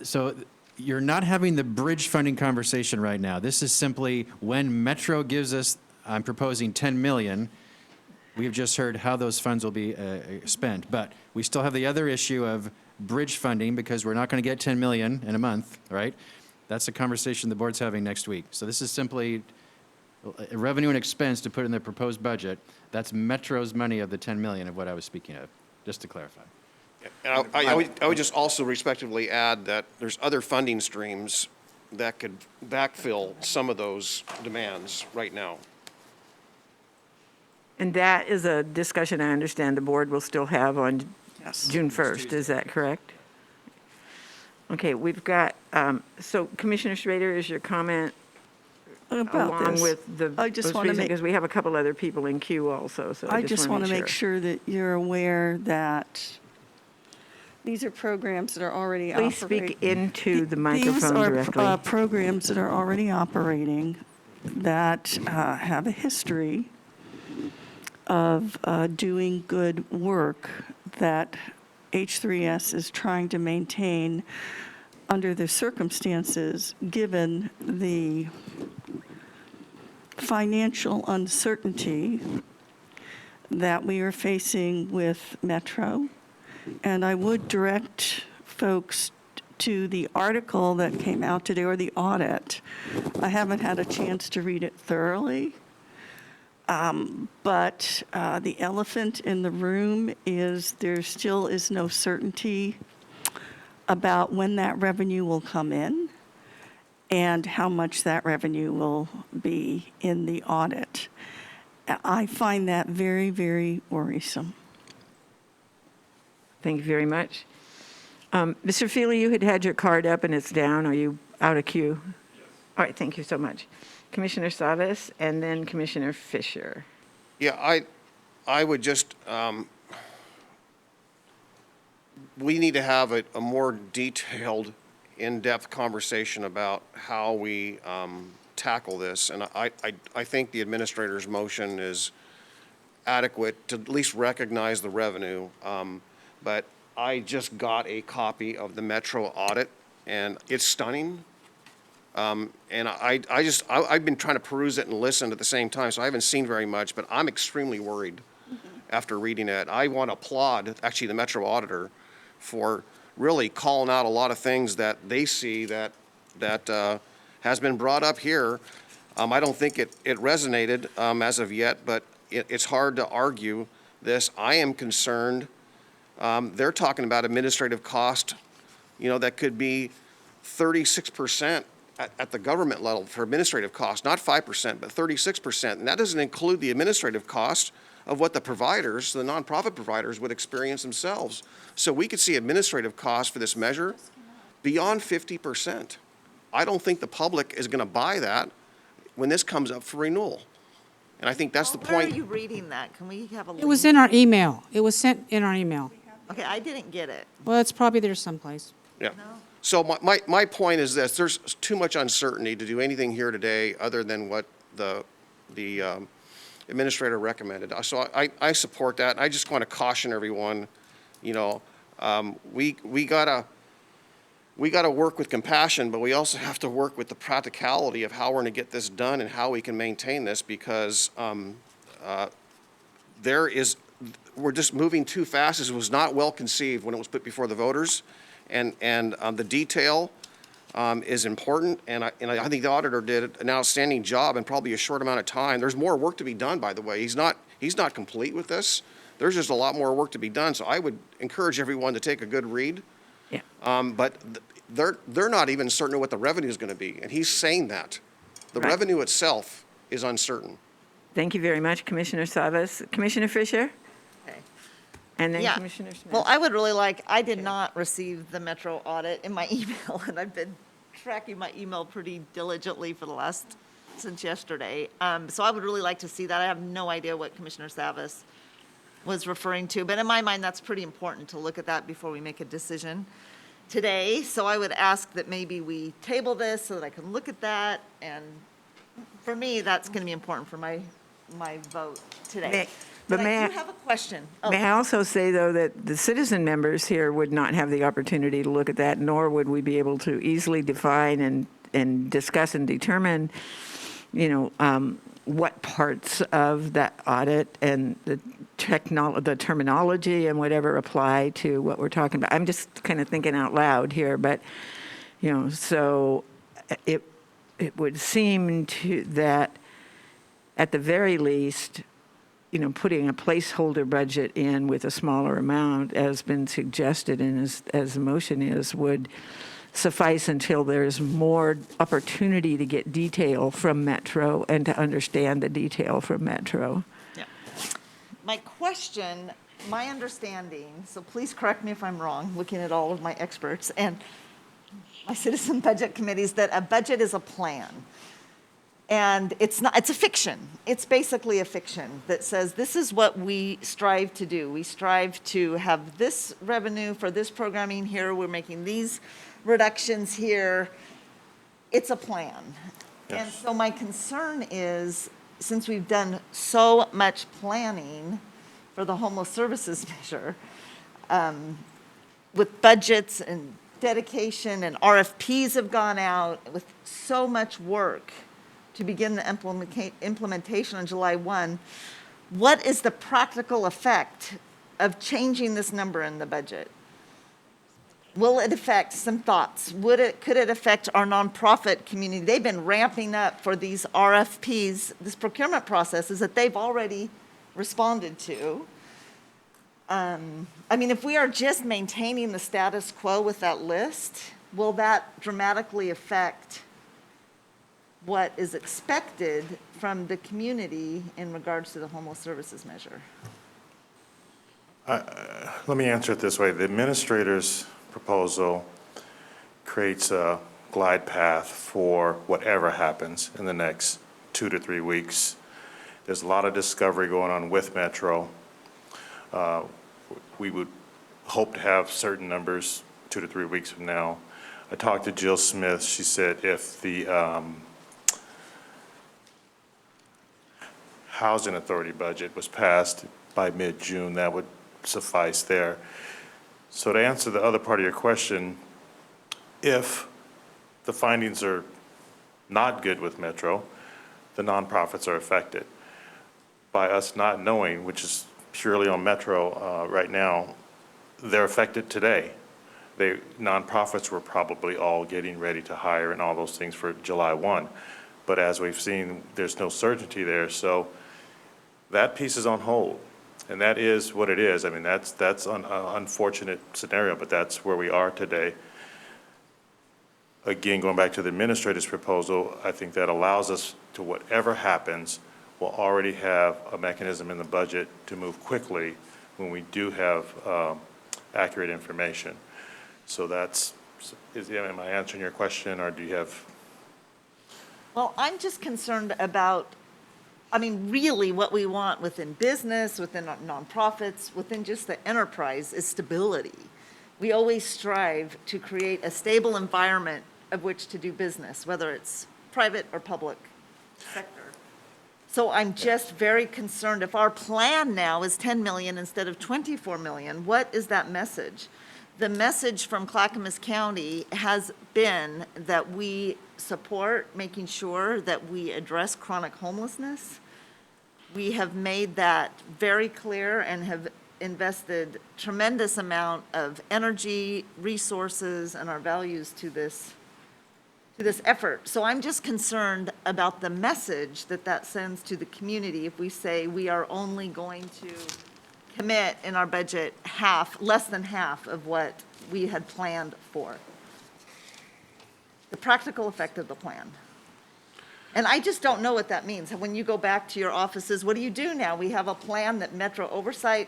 you're not having the bridge funding conversation right now. This is simply when Metro gives us, I'm proposing 10 million, we've just heard how those funds will be spent. But we still have the other issue of bridge funding because we're not going to get 10 million in a month, right? That's a conversation the board's having next week. So this is simply a revenue and expense to put in the proposed budget. That's Metro's money of the 10 million of what I was speaking of, just to clarify. And I would just also respectively add that there's other funding streams that could backfill some of those demands right now. And that is a discussion I understand the board will still have on June 1st. Is that correct? Okay, we've got, so Commissioner Schrader, is your comment About along this, with the I just most want to recent, make, because we have a couple other people in queue also, so I just want to make sure. sure that you're aware that these are programs that are already operating. Please speak into the microphone directly. These are programs that are already operating that have a history of doing good work that H3S is trying to maintain under the circumstances, given the financial uncertainty that we are facing with Metro. And I would direct folks to the article that came out today, or the audit. I haven't had a chance to read it thoroughly. But the elephant in the room is there still is no certainty about when that revenue will come in and how much that revenue will be in the audit. I find that very, very worrisome. Thank you very much. Mr. Feely, you had had your card up and it's down. Are you out of queue? Yes. All right, thank you so much. Commissioner Savas and then Commissioner Fisher. Yeah, I would just, we need to have a more detailed, in-depth conversation about how we tackle this. And I think the administrator's motion is adequate to at least recognize the revenue. But I just got a copy of the Metro audit, and it's stunning. And I've been trying to peruse it and listen at the same time, so I haven't seen very much, but I'm extremely worried after reading it. I want to applaud, actually, the Metro auditor for really calling out a lot of things that they see that has been brought up here. I don't think it resonated as of yet, but it's hard to argue this. I am concerned. They're talking about administrative cost, that could be 36% at the government level for administrative costs, not 5%, but 36%. And that doesn't include the administrative cost of what the providers, the nonprofit providers, would experience themselves. So we could see administrative costs for this measure beyond 50%. I don't think the public is going to buy that when this comes up for renewal. And I think that's the point. Where are you reading that? Can we have a link? It was in our email. It was sent in our email. Okay, I didn't get it. Well, it's probably there someplace. Yeah. So my point is this: there's too much uncertainty to do anything here today other than what the administrator recommended. So I support that. I just want to caution everyone, we gotta work with compassion, but we also have to work with the practicality of how we're going to get this done and how we can maintain this, because we're just moving too fast. It was not well conceived when it was put before the voters. And the detail is important, and I think the auditor did an outstanding job in probably a short amount of time. There's more work to be done, by the way. He's not complete with this. There's just a lot more work to be done. So I would encourage everyone to take a good read. Yeah. But they're not even certain what the revenue is going to be, and he's saying that the Right. revenue itself is uncertain. Thank you very much, Commissioner Savas. Commissioner Fisher? Okay. And then Yeah. Commissioner Smith. Well, I would really I did not receive the Metro audit in my email, and I've been tracking my email pretty diligently since yesterday. So I would really like to see that. I have no idea what Commissioner Savas was referring to, but in my mind, that's pretty important to look at that before we make a decision today. So I would ask that maybe we table this so that I can look at that, and for me, that's going to be important for my vote today. But But may I I- do have a question. Oh. May I also say, though, that the citizen members here would not have the opportunity to look at that, nor would we be able to easily define and discuss and determine, what parts of that audit and the terminology and whatever apply to what we're talking about. I'm just kind of thinking out loud here, but, so it would seem that at the very least, putting a placeholder budget in with a smaller amount, as been suggested and as the motion is, would suffice until there's more opportunity to get detail from Metro and to understand the detail from Metro. Yeah. My question, my understanding, so please correct me if I'm wrong, looking at all of my experts and my citizen budget committees, that a budget is a plan. And it's a fiction. It's basically a fiction that says this is what we strive to do. We strive to have this revenue for this programming here. We're making these reductions here. It's a plan. Yes. And so my concern is, since we've done so much planning for the homeless services measure, with budgets and dedication and RFPs have gone out with so much work to begin the implementation on July 1, what is the practical effect of changing this number in the budget? Will it affect some thoughts? Could it affect our nonprofit community? They've been ramping up for these RFPs, this procurement processes that they've already responded to. If we are just maintaining the status quo with that list, will that dramatically affect what is expected from the community in regards to the homeless services measure? Let me answer it this way. The administrator's proposal creates a glide path for whatever happens in the next 2 to 3 weeks. There's a lot of discovery going on with Metro. We would hope to have certain numbers 2 to 3 weeks from now. I talked to Jill Smith. She said if the Housing Authority budget was passed by mid-June, that would suffice there. So to answer the other part of your question, if the findings are not good with Metro, the nonprofits are affected. By us not knowing, which is purely on Metro right now, they're affected today. Nonprofits were probably all getting ready to hire and all those things for July 1. But as we've seen, there's no certainty there. So that piece is on hold. And that is what it is. That's an unfortunate scenario, but that's where we are today. Again, going back to the administrator's proposal, I think that allows us to, whatever happens, we'll already have a mechanism in the budget to move quickly when we do have accurate information. So am I answering your question, or do you have? Well, I'm just concerned about, really what we want within business, within nonprofits, within just the enterprise is stability. We always strive to create a stable environment of which to do business, whether it's private or public sector. So I'm just very concerned, if our plan now is 10 million instead of 24 million, what is that message? The message from Clackamas County has been that we support making sure that we address chronic homelessness. We have made that very clear and have invested tremendous amount of energy, resources, and our values to this effort. So I'm just concerned about the message that sends to the community if we say we are only going to commit in our budget less than half of what we had planned for. The practical effect of the plan. And I just don't know what that means. When you go back to your offices, what do you do now? We have a plan that Metro Oversight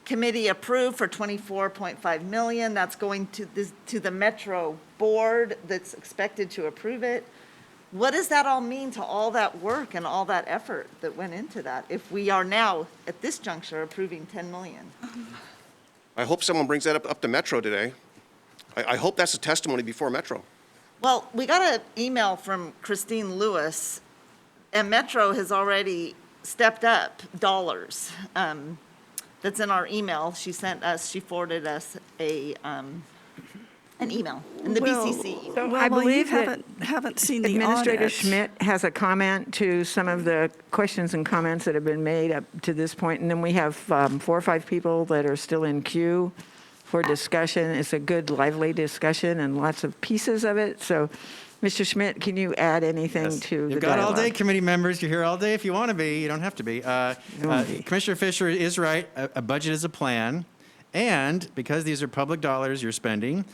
Committee approved for $24.5 million. That's going to the Metro Board that's expected to approve it. What does that all mean to all that work and all that effort that went into that if we are now, at this juncture, approving 10 million? I hope someone brings that up to Metro today. I hope that's a testimony before Metro. Well, we got an email from Christine Lewis, and Metro has already stepped up dollars. That's in our email. She forwarded us a An email, in the Well, BCC. So Well, I well, you believe that haven't seen the Administrator audit. Schmidt has a comment to some of the questions and comments that have been made up to this point, and then we have 4 or 5 people that are still in queue for discussion. It's a good, lively discussion and lots of pieces of it. So, Mr. Schmidt, can you add anything Yes. to the You've got all dialogue? day, committee members. You're here all day if you want to be. You don't have to be. Commissioner Fisher is right. A budget is a plan. And because these are public dollars you're spending,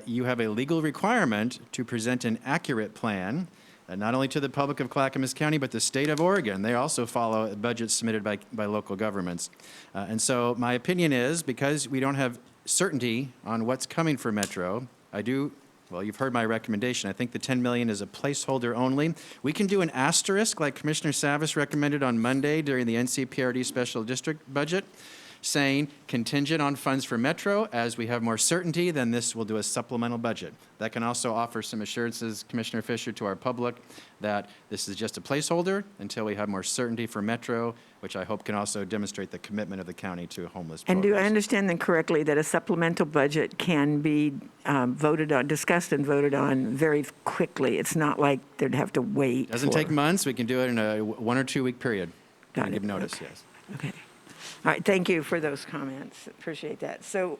you have a legal requirement to present an accurate plan, not only to the public of Clackamas County, but the state of Oregon. They also follow budgets submitted by local governments. And so my opinion is, because we don't have certainty on what's coming for Metro, well, you've heard my recommendation. I think the $10 million is a placeholder only. We can do an asterisk like Commissioner Savas recommended on Monday during the NCPRD special district budget, saying contingent on funds for Metro. As we have more certainty, then this will do a supplemental budget. That can also offer some assurances, Commissioner Fisher, to our public that this is just a placeholder until we have more certainty for Metro, which I hope can also demonstrate the commitment of the county to homeless And do I programs. understand then correctly that a supplemental budget can be discussed and voted on very quickly? It's not like they'd have to wait. Doesn't take months. We can do it in a 1 or 2 week period. Got it. Give notice, yes. Okay. All right, thank you for those comments. Appreciate that. So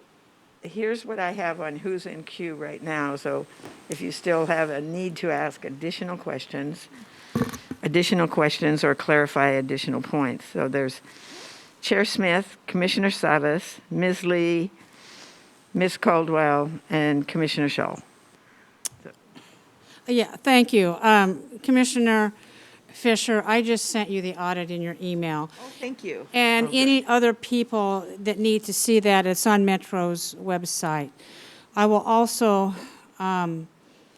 here's what I have on who's in queue right now. So if you still have a need to ask additional questions or clarify additional points. So there's Chair Smith, Commissioner Savas, Ms. Lee, Ms. Caldwell, and Commissioner Shull. Yeah, thank you. Commissioner Fisher, I just sent you the audit in your email. Oh, thank you. And any other people that need to see that, it's on Metro's website. I will also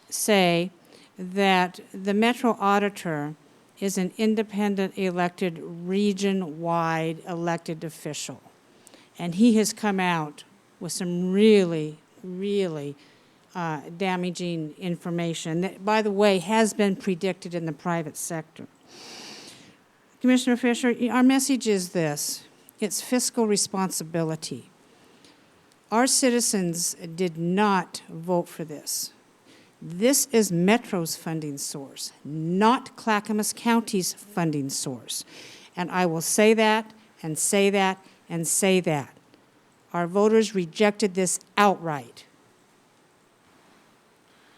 say that the Metro auditor is an independent elected, region-wide elected official. And he has come out with some really, really damaging information that, by the way, has been predicted in the private sector. Commissioner Fisher, our message is this. It's fiscal responsibility. Our citizens did not vote for this. This is Metro's funding source, not Clackamas County's funding source. And I will say that and say that and say that. Our voters rejected this outright.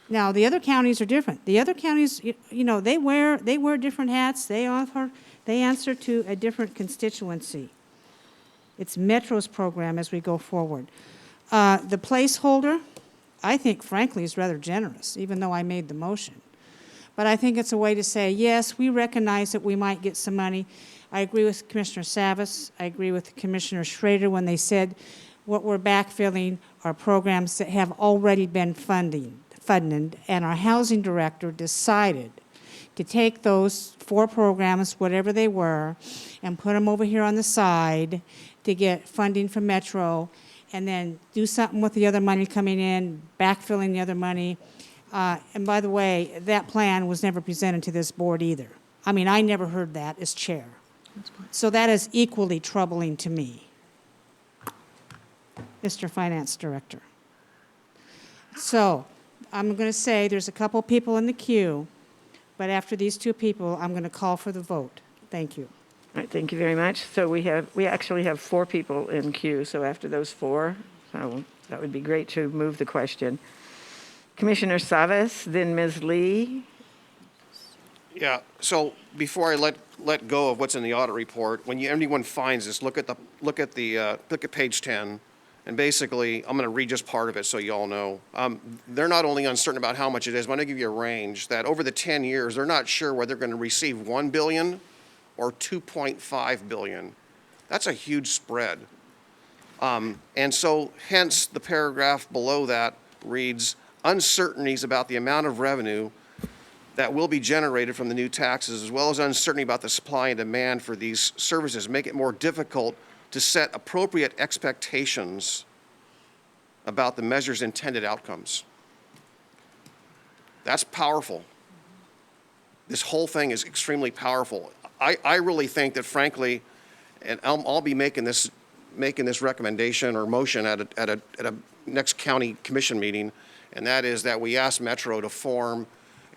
Now, the other counties are different. The other counties, they wear different hats. They answer to a different constituency. It's Metro's program as we go forward. The placeholder, I think, frankly, is rather generous, even though I made the motion. But I think it's a way to say, yes, we recognize that we might get some money. I agree with Commissioner Savas. I agree with Commissioner Schrader when they said what we're backfilling are programs that have already been funded, and our housing director decided to take those 4 programs, whatever they were, and put them over here on the side to get funding from Metro, and then do something with the other money coming in, backfilling the other money. And by the way, that plan was never presented to this board either. I mean, I never heard that as chair. So that is equally troubling to me, Mr. Finance Director. So I'm going to say there's a couple people in the queue, but after these 2 people, I'm going to call for the vote. Thank you. All right, thank you very much. So we actually have 4 people in queue, so after those 4, so that would be great to move the question. Commissioner Savas, then Ms. Lee. Yeah, so before I let go of what's in the audit report, when anyone finds this, look at page 10, and basically, I'm going to read just part of it so you all know. They're not only uncertain about how much it is, but I'm going to give you a range that over the 10 years, they're not sure whether they're going to receive $1 billion or $2.5 billion. That's a huge spread. And so hence the paragraph below that reads, uncertainties about the amount of revenue that will be generated from the new taxes, as well as uncertainty about the supply and demand for these services, make it more difficult to set appropriate expectations about the measure's intended outcomes. That's powerful. This whole thing is extremely powerful. I really think that, frankly, and I'll be making this recommendation or motion at a next county commission meeting, And that is that we asked Metro to form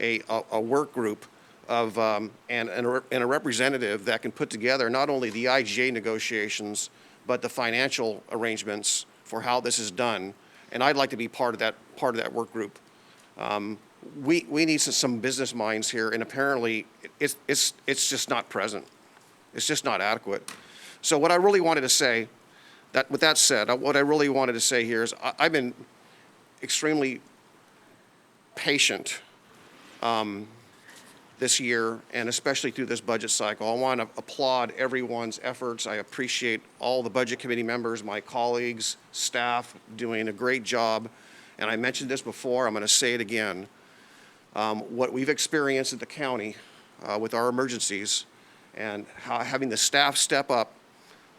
a work group of, and a representative that can put together not only the IGA negotiations, but the financial arrangements for how this is done. And I'd like to be part of that work group. We need some business minds here, and apparently it's just not present. It's just not adequate. So what I really wanted to say, with that said, what I really wanted to say here is I've been extremely patient this year, and especially through this budget cycle. I want to applaud everyone's efforts. I appreciate all the Budget Committee members, my colleagues, staff, doing a great job. And I mentioned this before, I'm going to say it again. What we've experienced at the county with our emergencies and having the staff step up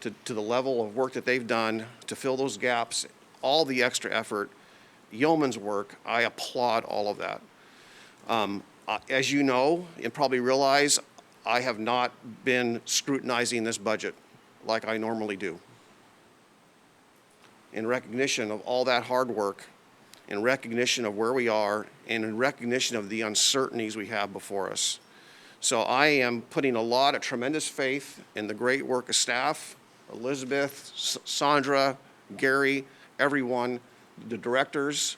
to the level of work that they've done to fill those gaps, all the extra effort, yeoman's work, I applaud all of that. As you know, and probably realize, I have not been scrutinizing this budget like I normally do. In recognition of all that hard work, in recognition of where we are, and in recognition of the uncertainties we have before us. So I am putting a lot of tremendous faith in the great work of staff, Elizabeth, Sandra, Gary, everyone, the directors.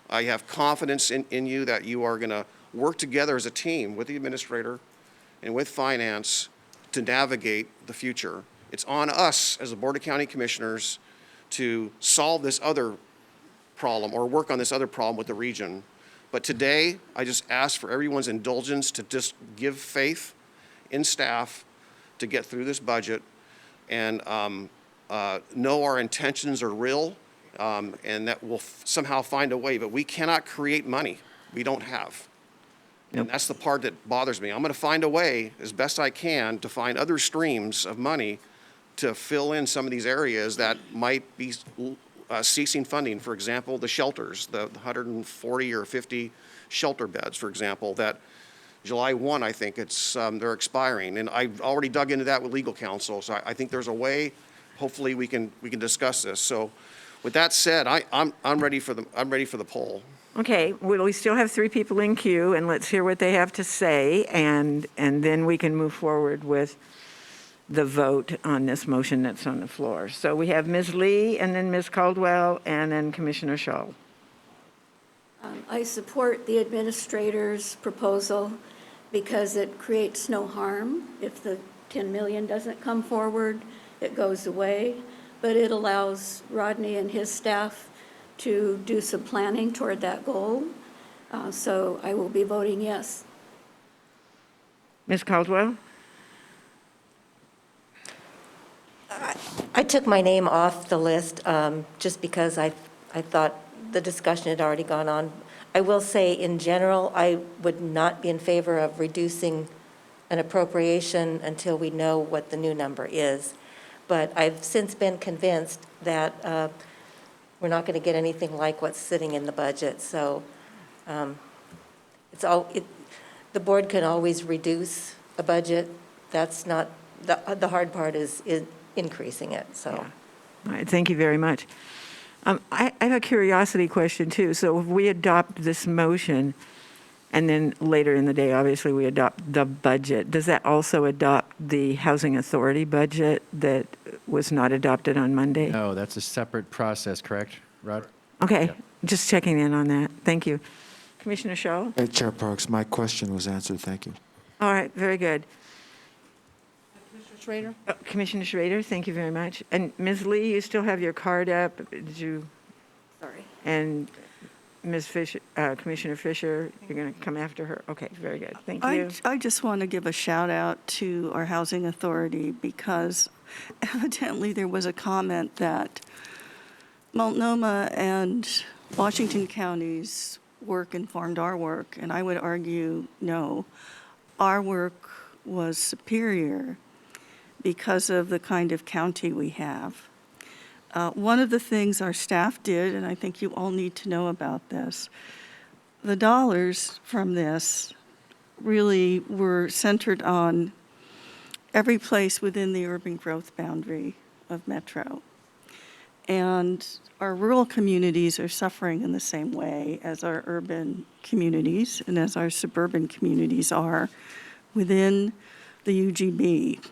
I have confidence in you that you are going to work together as a team with the administrator and with finance to navigate the future. It's on us as the Board of County Commissioners to solve this other problem or work on this other problem with the region. But today, I just ask for everyone's indulgence to just give faith in staff to get through this budget and know our intentions are real and that we'll somehow find a way. But we cannot create money we don't have. And that's the part that bothers me. I'm going to find a way, as best I can, to find other streams of money to fill in some of these areas that might be ceasing funding. For example, the shelters, the 140 or 50 shelter beds, for example, that July 1, I think they're expiring. And I've already dug into that with legal counsel, so I think there's a way. Hopefully, we can discuss this. So, with that said, I'm ready for the poll. Okay, well, we still have 3 people in queue, and let's hear what they have to say, and then we can move forward with the vote on this motion that's on the floor. So we have Ms. Lee, and then Ms. Caldwell, and then Commissioner Shull. I support the administrator's proposal because it creates no harm. If the 10 million doesn't come forward, it goes away, but it allows Rodney and his staff to do some planning toward that goal. So I will be voting yes. Ms. Caldwell? I took my name off the list just because I thought the discussion had already gone on. I will say, in general, I would not be in favor of reducing an appropriation until we know what the new number is. But I've since been convinced that we're not going to get anything like what's sitting in the budget. So the board can always reduce a budget. That's not, the hard part is increasing it, so. Yeah. All right, thank you very much. I have a curiosity question, too. So if we adopt this motion, and then later in the day, obviously, we adopt the budget, does that also adopt the Housing Authority budget that was not adopted on Monday? No, that's a separate process, correct, Rod? Okay, Yeah. just checking in on that. Thank you. Commissioner Shaw? Hey, Chair Parks, my question was answered. Thank you. All right, very good. Commissioner Schrader? Commissioner Schrader, thank you very much. And Ms. Lee, you still have your card up? Did you? Sorry. And Ms. Fisher, Commissioner Fisher, you're going to come after her? Okay, very good. Thank you. I just want to give a shout out to our housing authority because evidently there was a comment that Multnomah and Washington counties work informed our work, and I would argue no. Our work was superior because of the kind of county we have. One of the things our staff did, and I think you all need to know about this, the dollars from this really were centered on every place within the urban growth boundary of Metro. And our rural communities are suffering in the same way as our urban communities and as our suburban communities are within the UGB.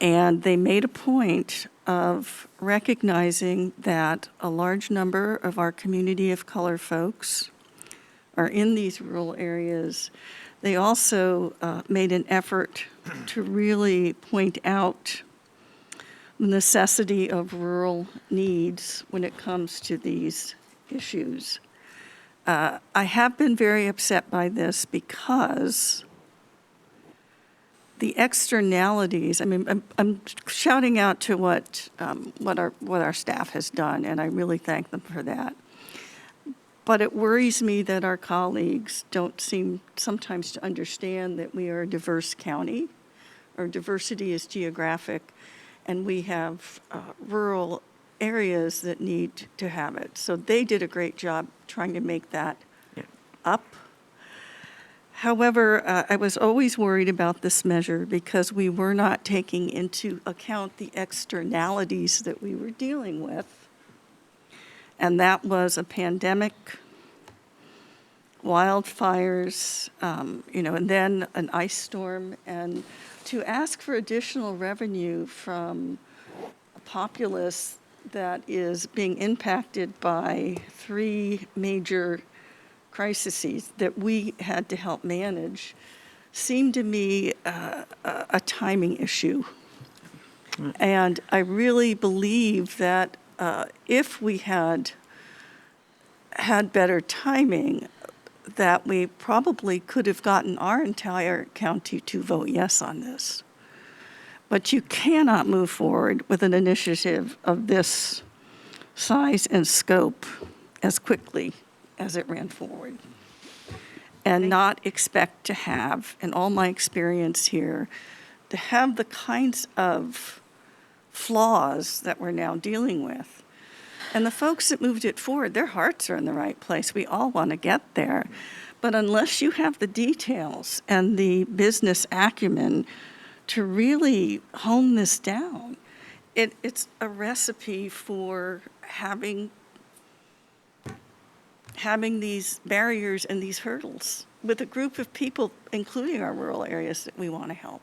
And they made a point of recognizing that a large number of our community of color folks are in these rural areas. They also made an effort to really point out the necessity of rural needs when it comes to these issues. I have been very upset by this because the externalities, I mean, I'm shouting out to what our staff has done, and I really thank them for that. But it worries me that our colleagues don't seem sometimes to understand that we are a diverse county. Our diversity is geographic, and we have rural areas that need to have it. So they did a great job trying to make that up. However, I was always worried about this measure because we were not taking into account the externalities that we were dealing with. And that was a pandemic, wildfires, and then an ice storm. And to ask for additional revenue from a populace that is being impacted by 3 major crises that we had to help manage seemed to me a timing issue. And I really believe that if we had better timing, that we probably could have gotten our entire county to vote yes on this. But you cannot move forward with an initiative of this size and scope as quickly as it ran forward, and not expect to have, in all my experience here, to have the kinds of flaws that we're now dealing with. And the folks that moved it forward, their hearts are in the right place. We all want to get there. But unless you have the details and the business acumen to really hone this down, it's a recipe for having these barriers and these hurdles with a group of people, including our rural areas, that we want to help.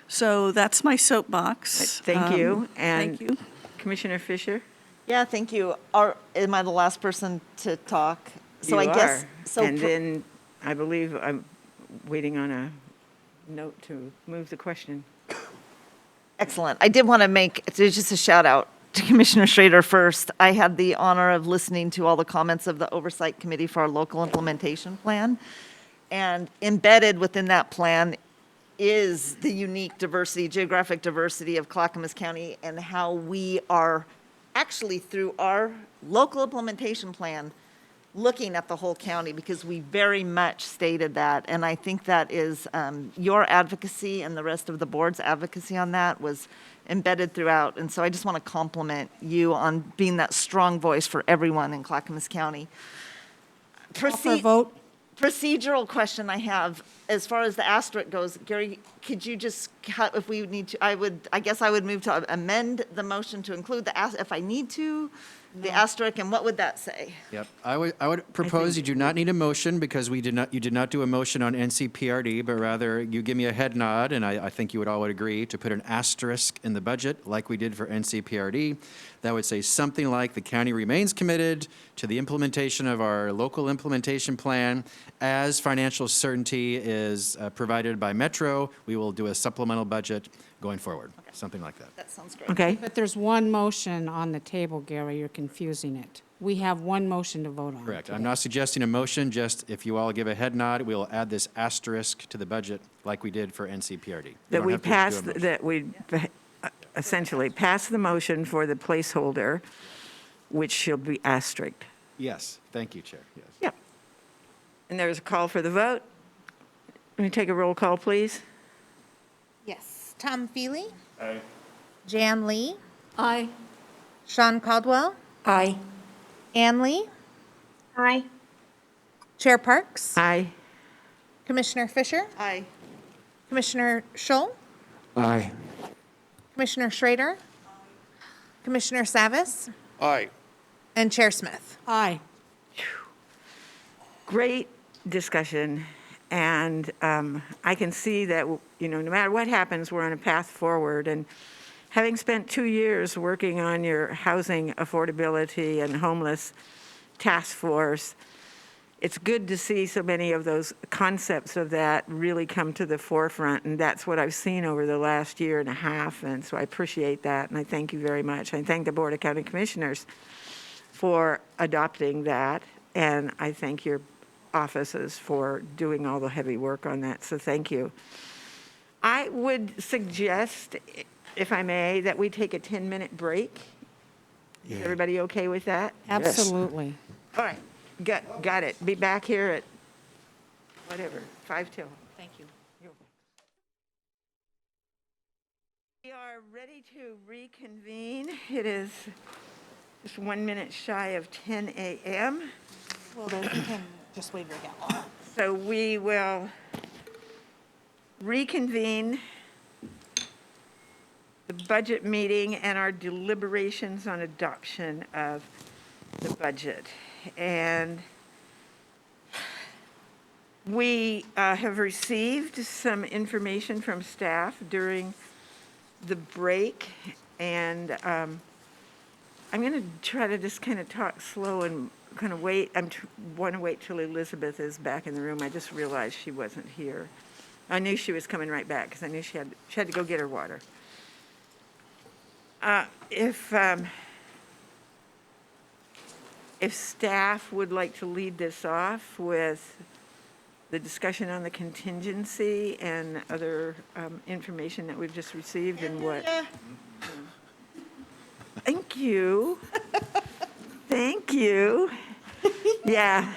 So that's my soapbox. Thank you. Thank you. Commissioner Fisher? Yeah, thank you. Am I the last person to talk? So You I guess, are. so And then I believe I'm waiting on a note to move the question. Excellent. I did want to make just a shout out to Commissioner Schrader first. I had the honor of listening to all the comments of the Oversight Committee for our local implementation plan. And embedded within that plan is the unique diversity, geographic diversity of Clackamas County, and how we are actually, through our local implementation plan, looking at the whole county, because we very much stated that. And I think that is your advocacy and the rest of the board's advocacy on that was embedded throughout. And so I just want to compliment you on being that strong voice for everyone in Clackamas County. Call for a vote. Procedural question I have, as far as the asterisk goes, Gary, could you just, if we need to, I guess I would move to amend the motion to include the, if I need to, the asterisk, and what would that say? Yep. I would propose you do not need a motion because you did not do a motion on NCPRD, but rather you give me a head nod, and I think you would all would agree to put an asterisk in the budget like we did for NCPRD. That would say something like the county remains committed to the implementation of our local implementation plan. As financial certainty is provided by Metro, we will do a supplemental budget going forward. Okay. Something like that. That sounds great. Okay. But there's one motion on the table, Gary. You're confusing it. We have one motion to vote on. Correct. today. I'm not suggesting a motion, just if you all give a head nod, we'll add this asterisk to the budget like we did for NCPRD. You That don't we have to do a pass, motion. that we essentially pass the motion for the placeholder, which shall be asterisked. Yes. Thank you, Chair. Yes. Yep. And there's a call for the vote. Let me take a roll call, please. Yes. Tom Feely, Aye. Jan Lee, Aye. Sean Caldwell, Aye. Ann Lee, Aye. Chair Parks, Aye. Commissioner Fisher, Aye. Commissioner Scholl, Aye. Commissioner Schrader, Commissioner Savas, Aye. and Chair Smith. Aye. Great discussion, and I can see that, no matter what happens, we're on a path forward. And having spent 2 years working on your housing affordability and homeless task force, it's good to see so many of those concepts of that really come to the forefront, and that's what I've seen over the last year and a half, and so I appreciate that, and I thank you very much. I thank the Board of County Commissioners for adopting that, and I thank your offices for doing all the heavy work on that, so thank you. I would suggest, if I may, that we take a 10-minute break. Is everybody okay with that? Absolutely. All right, got it. Be back here at, whatever, 5 till. Thank you. We are ready to reconvene. It is just 1 minute shy of 10 a.m. Well, then you can just wave your gavel. So we will reconvene the budget meeting and our deliberations on adoption of the budget. And we have received some information from staff during the break, and I'm going to try to just kind of talk slow and kind of wait. I want to wait till Elizabeth is back in the room. I just realized she wasn't here. I knew she was coming right back because I knew she had to go get her water. If staff would like to lead this off with the discussion on the contingency and other information that we've just received and what. Thank you. Thank you. Yeah.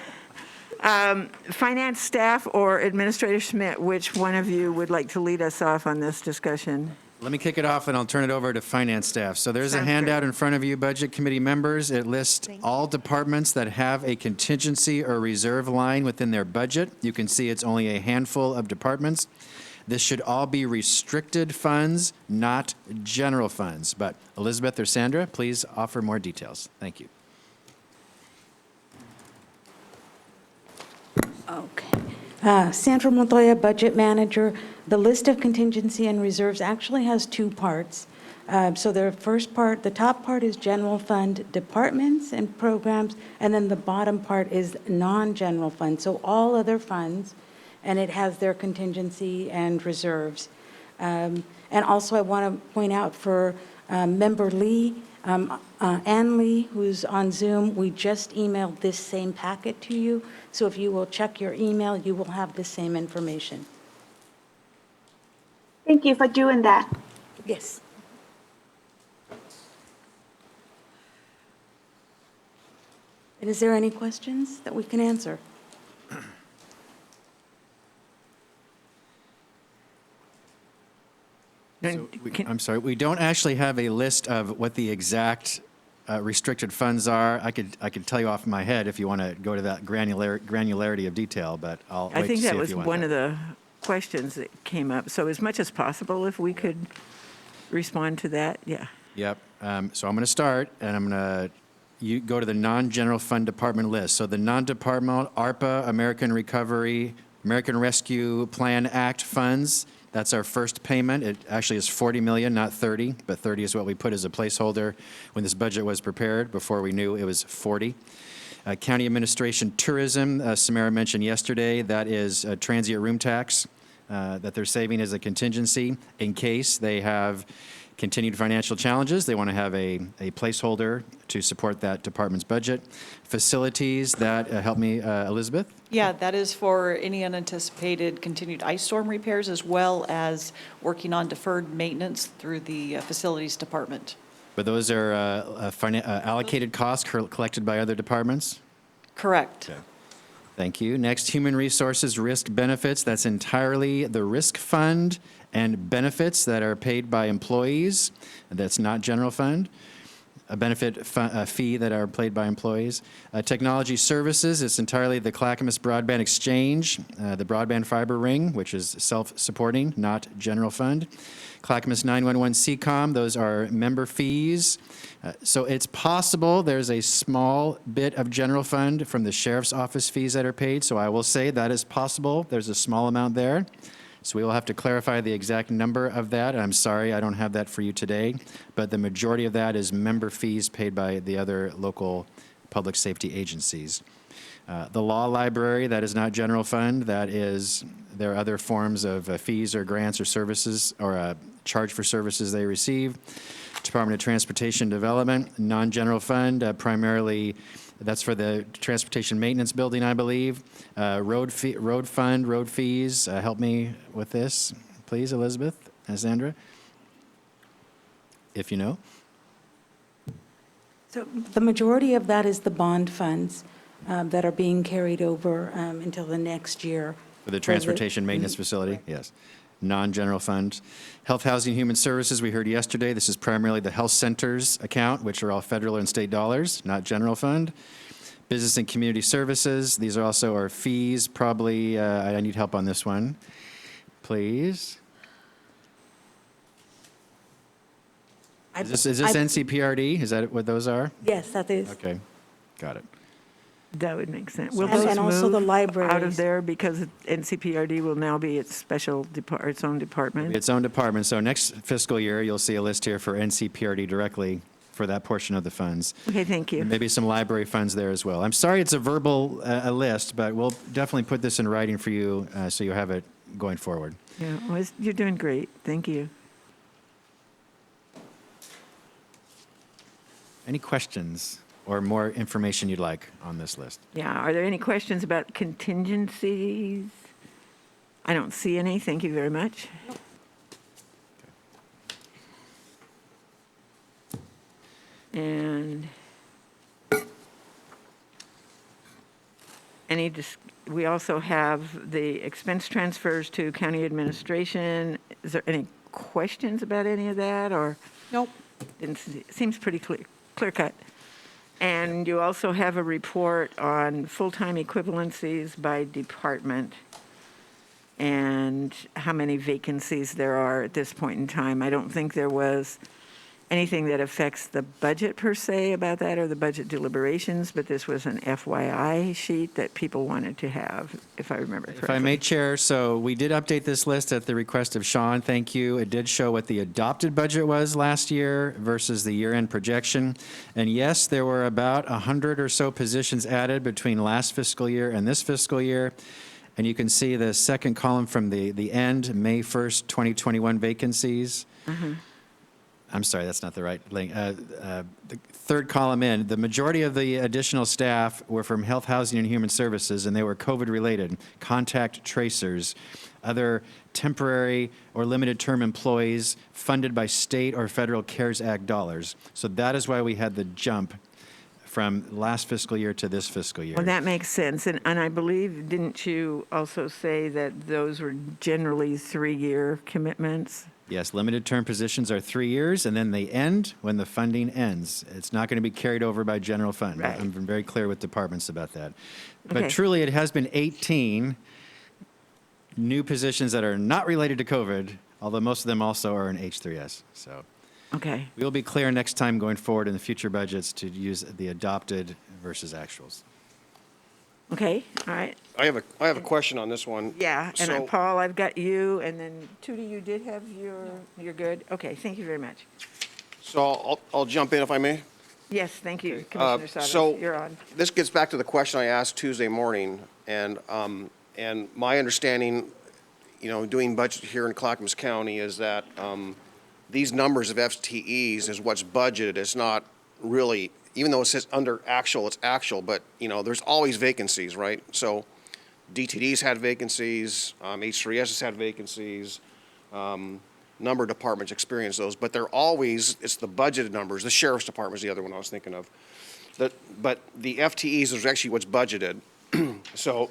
Finance staff or Administrator Schmidt, which one of you would like to lead us off on this discussion? Let me kick it off, and I'll turn it over to finance staff. So there's a handout in front of you, Budget Committee members. It lists all departments that have a contingency or reserve line within their budget. You can see it's only a handful of departments. This should all be restricted funds, not general funds. But Elizabeth or Sandra, please offer more details. Thank you. Okay. Sandra Montoya, Budget Manager. The list of contingency and reserves actually has two parts. So the first part, the top part is general fund departments and programs, and then the bottom part is non-general fund, so all other funds, and it has their contingency and reserves. And also I want to point out for Member Lee, Ann Lee, who's on Zoom, we just emailed this same packet to you, so if you will check your email, you will have the same information. Thank you for doing that. Yes. And is there any questions that we can answer? I'm sorry, we don't actually have a list of what the exact restricted funds are. I could tell you off my head if you want to go to that granularity of detail, but I'll wait to see if you want that. I think that was one of the questions that came up. So as much as possible, if we could respond to that, yeah. Yep. So I'm going to start, and I'm going to go to the non-general fund department list. So the non-departmental ARPA, American Recovery, American Rescue Plan Act funds. That's our first payment. It actually is $40 million, not 30, but 30 is what we put as a placeholder when this budget was prepared before we knew it was 40. County Administration Tourism, Samara mentioned yesterday, that is a transient room tax that they're saving as a contingency in case they have continued financial challenges. They want to have a placeholder to support that department's budget. Facilities, that, help me, Elizabeth? Yeah, that is for any unanticipated continued ice storm repairs as well as working on deferred maintenance through the facilities department. But those are allocated costs collected by other departments? Correct. Okay. Thank you. Next, Human Resources Risk Benefits. That's entirely the risk fund and benefits that are paid by employees. That's not general fund. a benefit fee that are paid by employees. Technology services, it's entirely the Clackamas Broadband Exchange, the broadband fiber ring, which is self-supporting, not general fund. Clackamas 911 CCOM, those are member fees. So it's possible there's a small bit of general fund from the sheriff's office fees that are paid. So I will say that is possible. There's a small amount there. So we will have to clarify the exact number of that. I'm sorry, I don't have that for you today. But the majority of that is member fees paid by the other local public safety agencies. The law library, that is not general fund. That is, there are other forms of fees or grants or services or charge for services they receive. Department of Transportation Development, non-general fund, primarily that's for the transportation maintenance building, I believe. Road fund, road fees. Help me with this, please, Elizabeth and Sandra, if you know. So the majority of that is the bond funds that are being carried over until the next year. For the transportation maintenance facility, yes. Non-general fund. Health, Housing, Human Services, we heard yesterday, this is primarily the health centers account, which are all federal and state dollars, not general fund. Business and community services, these are also our fees, probably, I need help on this one, please. Is this NCPRD? Is that what those are? Yes, that is. Okay, got it. That would make sense. Will And those also the move libraries. out of there because NCPRD will now be its its own department? Its own department. So next fiscal year, you'll see a list here for NCPRD directly for that portion of the funds. Okay, thank you. And maybe some library funds there as well. I'm sorry it's a verbal list, but we'll definitely put this in writing for you so you have it going forward. Yeah, well, you're doing great. Thank you. Any questions or more information you'd like on this list? Yeah, are there any questions about contingencies? I don't see any. Thank you very much. And we also have the expense transfers to county administration. Is there any questions about any of that, or? Nope. Seems pretty clear cut. And you also have a report on full-time equivalencies by department and how many vacancies there are at this point in time. I don't think there was anything that affects the budget per se about that or the budget deliberations, but this was an FYI sheet that people wanted to have, if I remember correctly. If I may, Chair, so we did update this list at the request of Sean. Thank you. It did show what the adopted budget was last year versus the year-end projection. And yes, there were about 100 or so positions added between last fiscal year and this fiscal year. And you can see the second column from the end, May 1st, 2021 vacancies. Mm-hmm. I'm sorry, that's not the right link. The third column in, the majority of the additional staff were from Health, Housing, and Human Services, and they were COVID-related, contact tracers, other temporary or limited-term employees funded by state or federal CARES Act dollars. So that is why we had the jump from last fiscal year to this fiscal year. Well, that makes sense. And I believe, didn't you also say that those were generally 3-year commitments? Yes, limited term positions are 3 years, and then they end when the funding ends. It's not going to be carried over by general fund. Right. I'm very clear with departments about that. Okay. But truly, it has been 18 new positions that are not related to COVID, although most of them also are in H3S. So Okay. we will be clear next time going forward in the future budgets to use the adopted versus actuals. Okay, all right. I have a question on this one. Yeah, and So- Paul, I've got you, and then Tootie, you did have you're good? Okay, thank you very much. So I'll jump in if I may. Yes, thank you, Commissioner So Sadas, you're on. this gets back to the question I asked Tuesday morning, and my understanding, doing budget here in Clackamas County is that these numbers of FTEs is what's budgeted. It's not really, even though it says under actual, it's actual, but, there's always vacancies, right? So DTD's had vacancies, H3S has had vacancies, number of departments experience those, but they're always, it's the budgeted numbers. The Sheriff's Department is the other one I was thinking of. But the FTEs is actually what's budgeted. So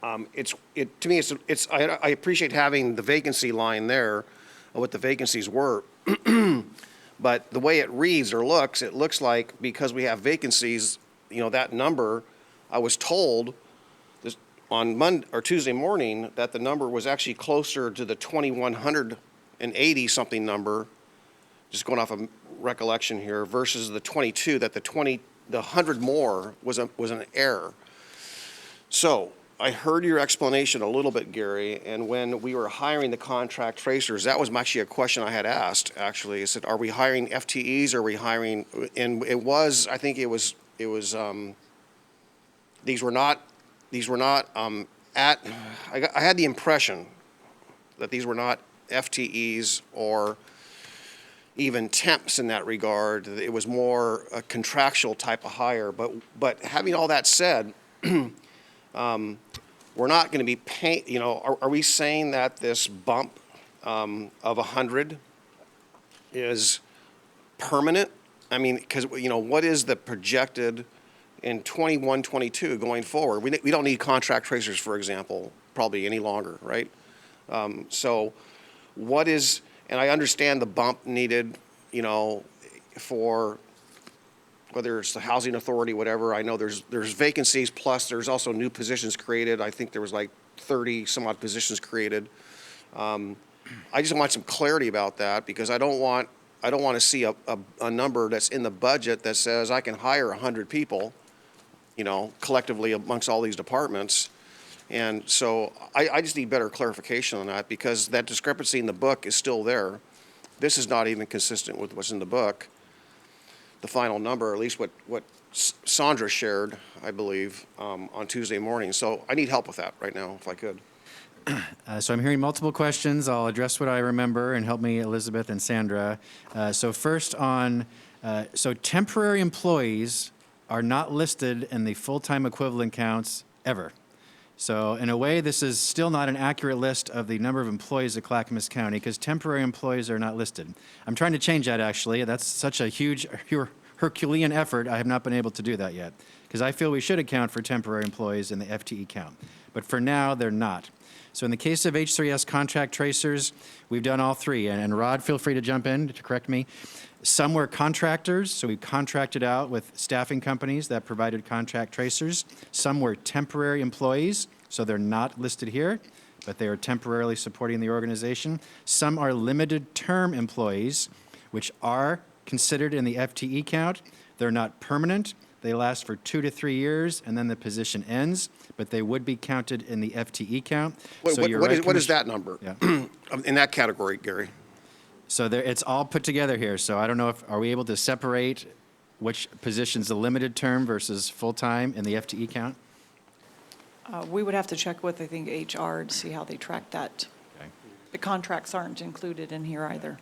to me, I appreciate having the vacancy line there, of what the vacancies were. But the way it reads or looks, it looks like because we have vacancies, that number, I was told this on Monday or Tuesday morning that the number was actually closer to the 2,180 something number, just going off of recollection here, versus the 22, that the 100 more was an error. So I heard your explanation a little bit, Gary, and when we were hiring the contract tracers, that was actually a question I had asked, actually. I said, are we hiring FTEs, or are we hiring, and it was, I think it was, these were not I had the impression that these were not FTEs or even temps in that regard. It was more a contractual type of hire. But having all that said, we're not going to be paying, are we saying that this bump of 100 is permanent? I mean, because, what is the projected in 21, 22 going forward? We don't need contract tracers, for example, probably any longer, right? So what is, and I understand the bump needed, for whether it's the housing authority, whatever. I know there's vacancies, plus there's also new positions created. I think there was like 30 some odd positions created. I just want some clarity about that, because I don't want to see a number that's in the budget that says I can hire 100 people, collectively amongst all these departments. And so I just need better clarification on that, because that discrepancy in the book is still there. This is not even consistent with what's in the book. The final number, at least what Sandra shared, I believe, on Tuesday morning. So I need help with that right now, if I could. So I'm hearing multiple questions. I'll address what I remember, and help me, Elizabeth and Sandra. So first on, so temporary employees are not listed in the full-time equivalent counts ever. So in a way, this is still not an accurate list of the number of employees at Clackamas County, because temporary employees are not listed. I'm trying to change that, actually. That's such a huge Herculean effort. I have not been able to do that yet, because I feel we should account for temporary employees in the FTE count. But for now, they're not. So in the case of H3S contract tracers, we've done all three. And Rod, feel free to jump in to correct me. Some were contractors, so we contracted out with staffing companies that provided contract tracers. Some were temporary employees, so they're not listed here, but they are temporarily supporting the organization. Some are limited term employees, which are considered in the FTE count. They're not permanent. They last for 2 to 3 years, and then the position ends, but they would be counted in the FTE count. What is that number? Yeah. In that category, Gary? So there, it's all put together here. So I don't know are we able to separate which position's the limited term versus full-time in the FTE count? We would have to check with, I think, HR to see how they track that. Okay. The contracts aren't included in here either.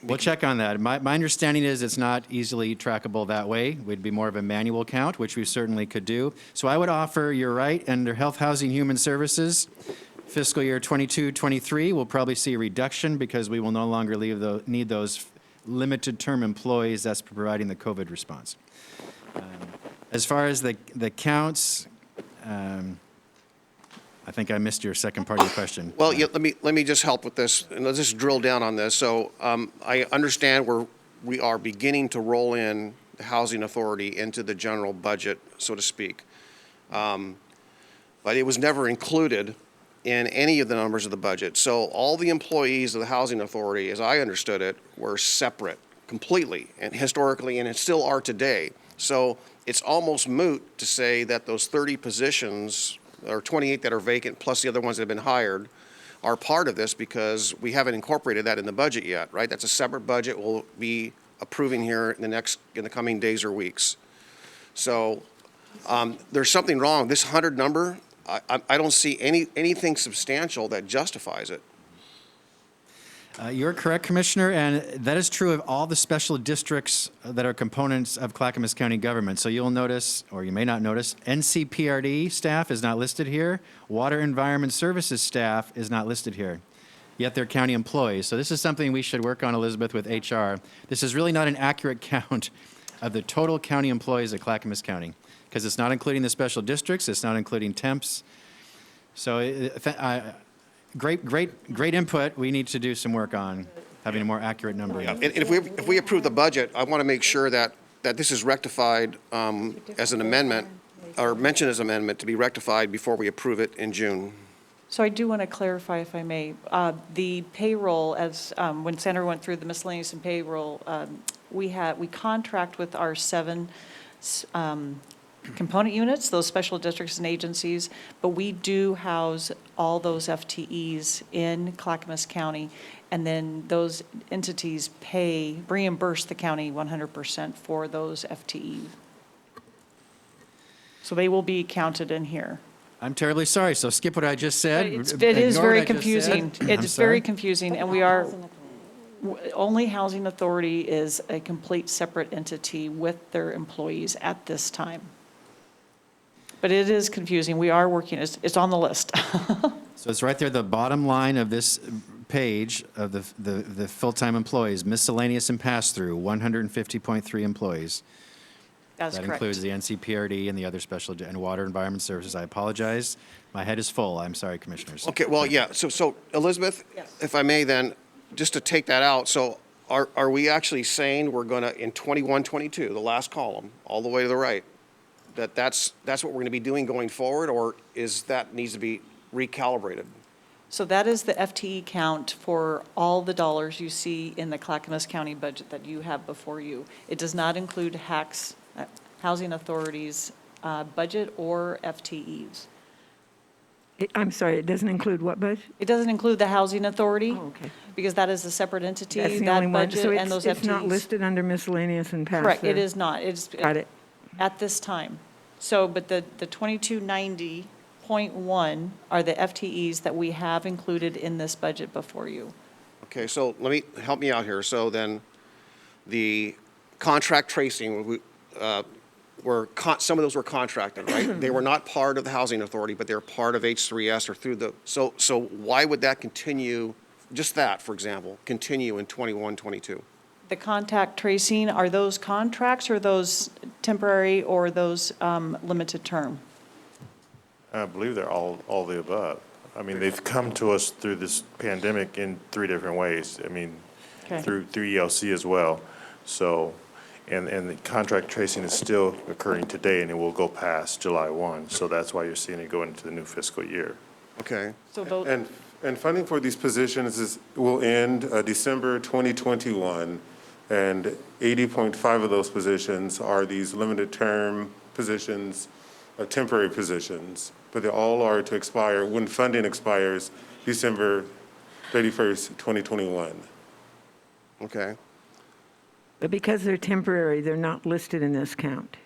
We'll check on that. My understanding is it's not easily trackable that way. It would be more of a manual count, which we certainly could do. So I would offer, you're right, under Health, Housing, Human Services, fiscal year 22-23, we'll probably see a reduction, because we will no longer need those limited term employees that's providing the COVID response. As far as the counts, I think I missed your second part of your question. Well, yeah, let me just help with this, and let's just drill down on this. So I understand we are beginning to roll in the housing authority into the general budget, so to speak. But it was never included in any of the numbers of the budget. So all the employees of the housing authority, as I understood it, were separate completely, and historically, and it still are today. So it's almost moot to say that those 30 positions, or 28 that are vacant, plus the other ones that have been hired, are part of this, because we haven't incorporated that in the budget yet, right? That's a separate budget we'll be approving here in the coming days or weeks. So there's something wrong. This 100 number, I don't see anything substantial that justifies it. You're correct, Commissioner, and that is true of all the special districts that are components of Clackamas County government. So you'll notice, or you may not notice, NCPRD staff is not listed here. Water Environment Services staff is not listed here, yet they're county employees. So this is something we should work on, Elizabeth, with HR. This is really not an accurate count of the total county employees at Clackamas County, because it's not including the special districts, it's not including temps. So great input. We need to do some work on having a more accurate number. And if we approve the budget, I want to make sure that this is rectified as an amendment, or mentioned as amendment to be rectified before we approve it in June. So I do want to clarify, if I may, the payroll, as when Senator went through the miscellaneous and payroll, we contract with our 7 component units, those special districts and agencies, but we do house all those FTEs in Clackamas County, and then those entities reimburse the county 100% for those FTEs. So they will be counted in here. I'm terribly sorry, so skip what I just said. It is Ignore very what I just confusing. said. I'm It's sorry. very confusing, and we are, only Housing Authority is a complete separate entity with their employees at this time. But it is confusing. We are working, it's on the list. So it's right there, the bottom line of this page of the full-time employees, miscellaneous and pass-through, 150.3 employees. That's That correct. includes the NCPRD and the other special, and Water Environment Services. I apologize. My head is full. I'm sorry, Commissioners. Okay, well, yeah, so Elizabeth, if I may then, just to take that out, so are we actually saying we're going to, in 21, 22, the last column, all the way to the right, that's what we're going to be doing going forward, or is that needs to be recalibrated? So that is the FTE count for all the dollars you see in the Clackamas County budget that you have before you. It does not include Housing Authority's budget or FTEs. I'm sorry, it doesn't include what budget? It doesn't include the Housing Authority. Oh, okay. Because that is a separate entity, That's the that only one. budget So and those FTEs. it's not listed under miscellaneous and pass-through? Correct, it is not. It's Got it. at this time. So, but the 2290.1 are the FTEs that we have included in this budget before you. Okay, so help me out here. So then, the contract tracing, some of those were contracted, right? They were not part of the Housing Authority, but they're part of H3S or through the, so why would that continue, just that, for example, continue in 21, 22? The contact tracing, are those contracts or those temporary or those limited term? I believe they're all the above. I mean, they've come to us through this pandemic in 3 different ways. I mean, Okay. through ELC as well. So, and the contract tracing is still occurring today, and it will go past July 1. So that's why you're seeing it go into the new fiscal year. Okay. So those, And funding for these positions will end December 2021, and 80.5 of those positions are these limited term positions, temporary positions, but they all are to expire when funding expires December 31st, 2021. Okay. But because they're temporary, they're not listed in this count.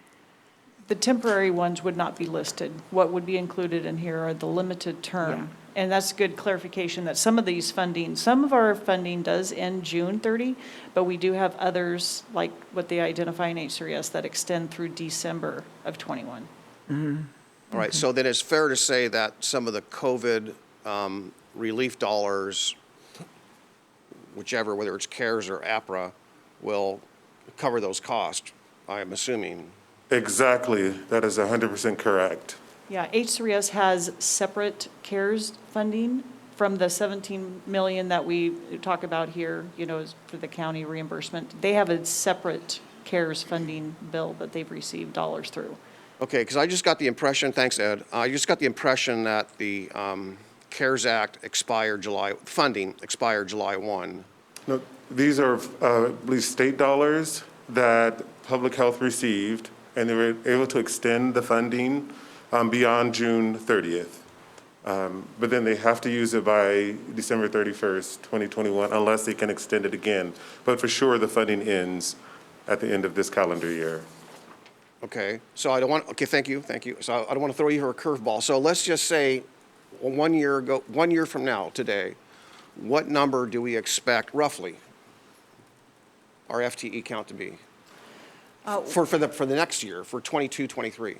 the temporary ones would not be listed. What would be included in here are the limited term. And that's good clarification that some of these funding, some of our funding does end June 30, but we do have others, like what they identify in H3S, that extend through December of '21. All right, so then it's fair to say that some of the COVID relief dollars, whichever, whether it's CARES or APRA, will cover those costs, I'm assuming. Exactly. That is 100% correct. Yeah, H3S has separate CARES funding from the 17 million that we talk about here, you know, for the county reimbursement. They have a separate CARES funding bill that they've received dollars through. Okay, because I just got the impression, thanks Ed, I just got the impression that the CARES Act funding expired July 1. No, these are, I believe, state dollars that public health received, and they were able to extend the funding beyond June 30th. But then they have to use it by December 31st, 2021, unless they can extend it again. But for sure, the funding ends at the end of this calendar year. Okay, so I don't want, okay, thank you. So I don't want to throw you a curveball. So let's just say 1 year from now, today, what number do we expect roughly our FTE count to be? For the next year, for 22, 23?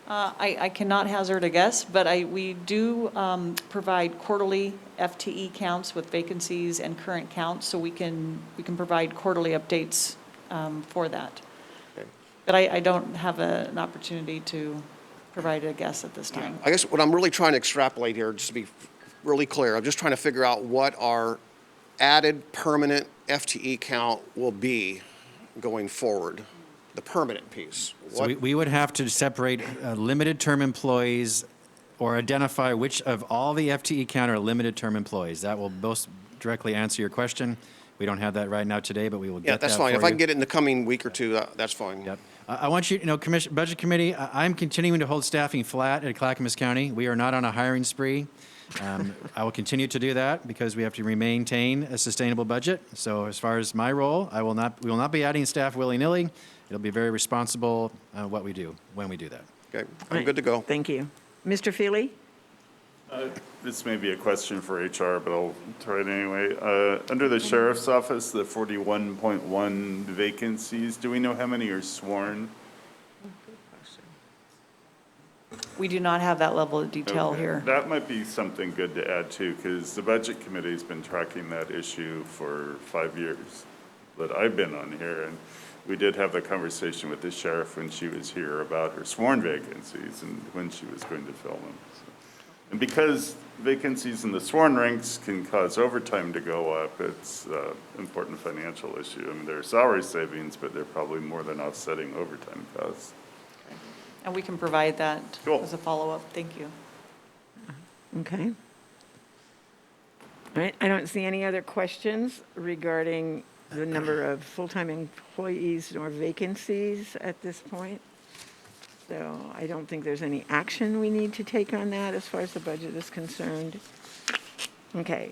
I cannot hazard a guess, but we do provide quarterly FTE counts with vacancies and current counts, so we can provide quarterly updates for that. Okay. But I don't have an opportunity to provide a guess at this time. I guess what I'm really trying to extrapolate here, just to be really clear, I'm just trying to figure out what our added permanent FTE count will be going forward, the permanent piece. So we would have to separate limited term employees or identify which of all the FTE count are limited term employees. That will most directly answer your question. We don't have that right now today, but we will get that Yeah, that's fine. for If I you. can get it in the coming week or two, that's fine. Yep. I want you, Budget Committee, I'm continuing to hold staffing flat at Clackamas County. We are not on a hiring spree. I will continue to do that because we have to maintain a sustainable budget. So as far as my role, we will not be adding staff willy-nilly. It'll be very responsible what we do when we do that. Okay, I'm good to go. Thank you. Mr. Feely? This may be a question for HR, but I'll try it anyway. Under the sheriff's office, the 41.1 vacancies, do we know how many are sworn? We do not have that level of detail Okay. here. That might be something good to add too, because the Budget Committee's been tracking that issue for 5 years that I've been on here. And we did have the conversation with the sheriff when she was here about her sworn vacancies and when she was going to fill them. So. And because vacancies in the sworn ranks can cause overtime to go up, it's an important financial issue. I mean, there are salary savings, but they're probably more than offsetting overtime costs. And we can provide that Cool. as a follow-up. Thank you. Okay. All right, I don't see any other questions regarding the number of full-time employees or vacancies at this point. So I don't think there's any action we need to take on that as far as the budget is concerned. Okay.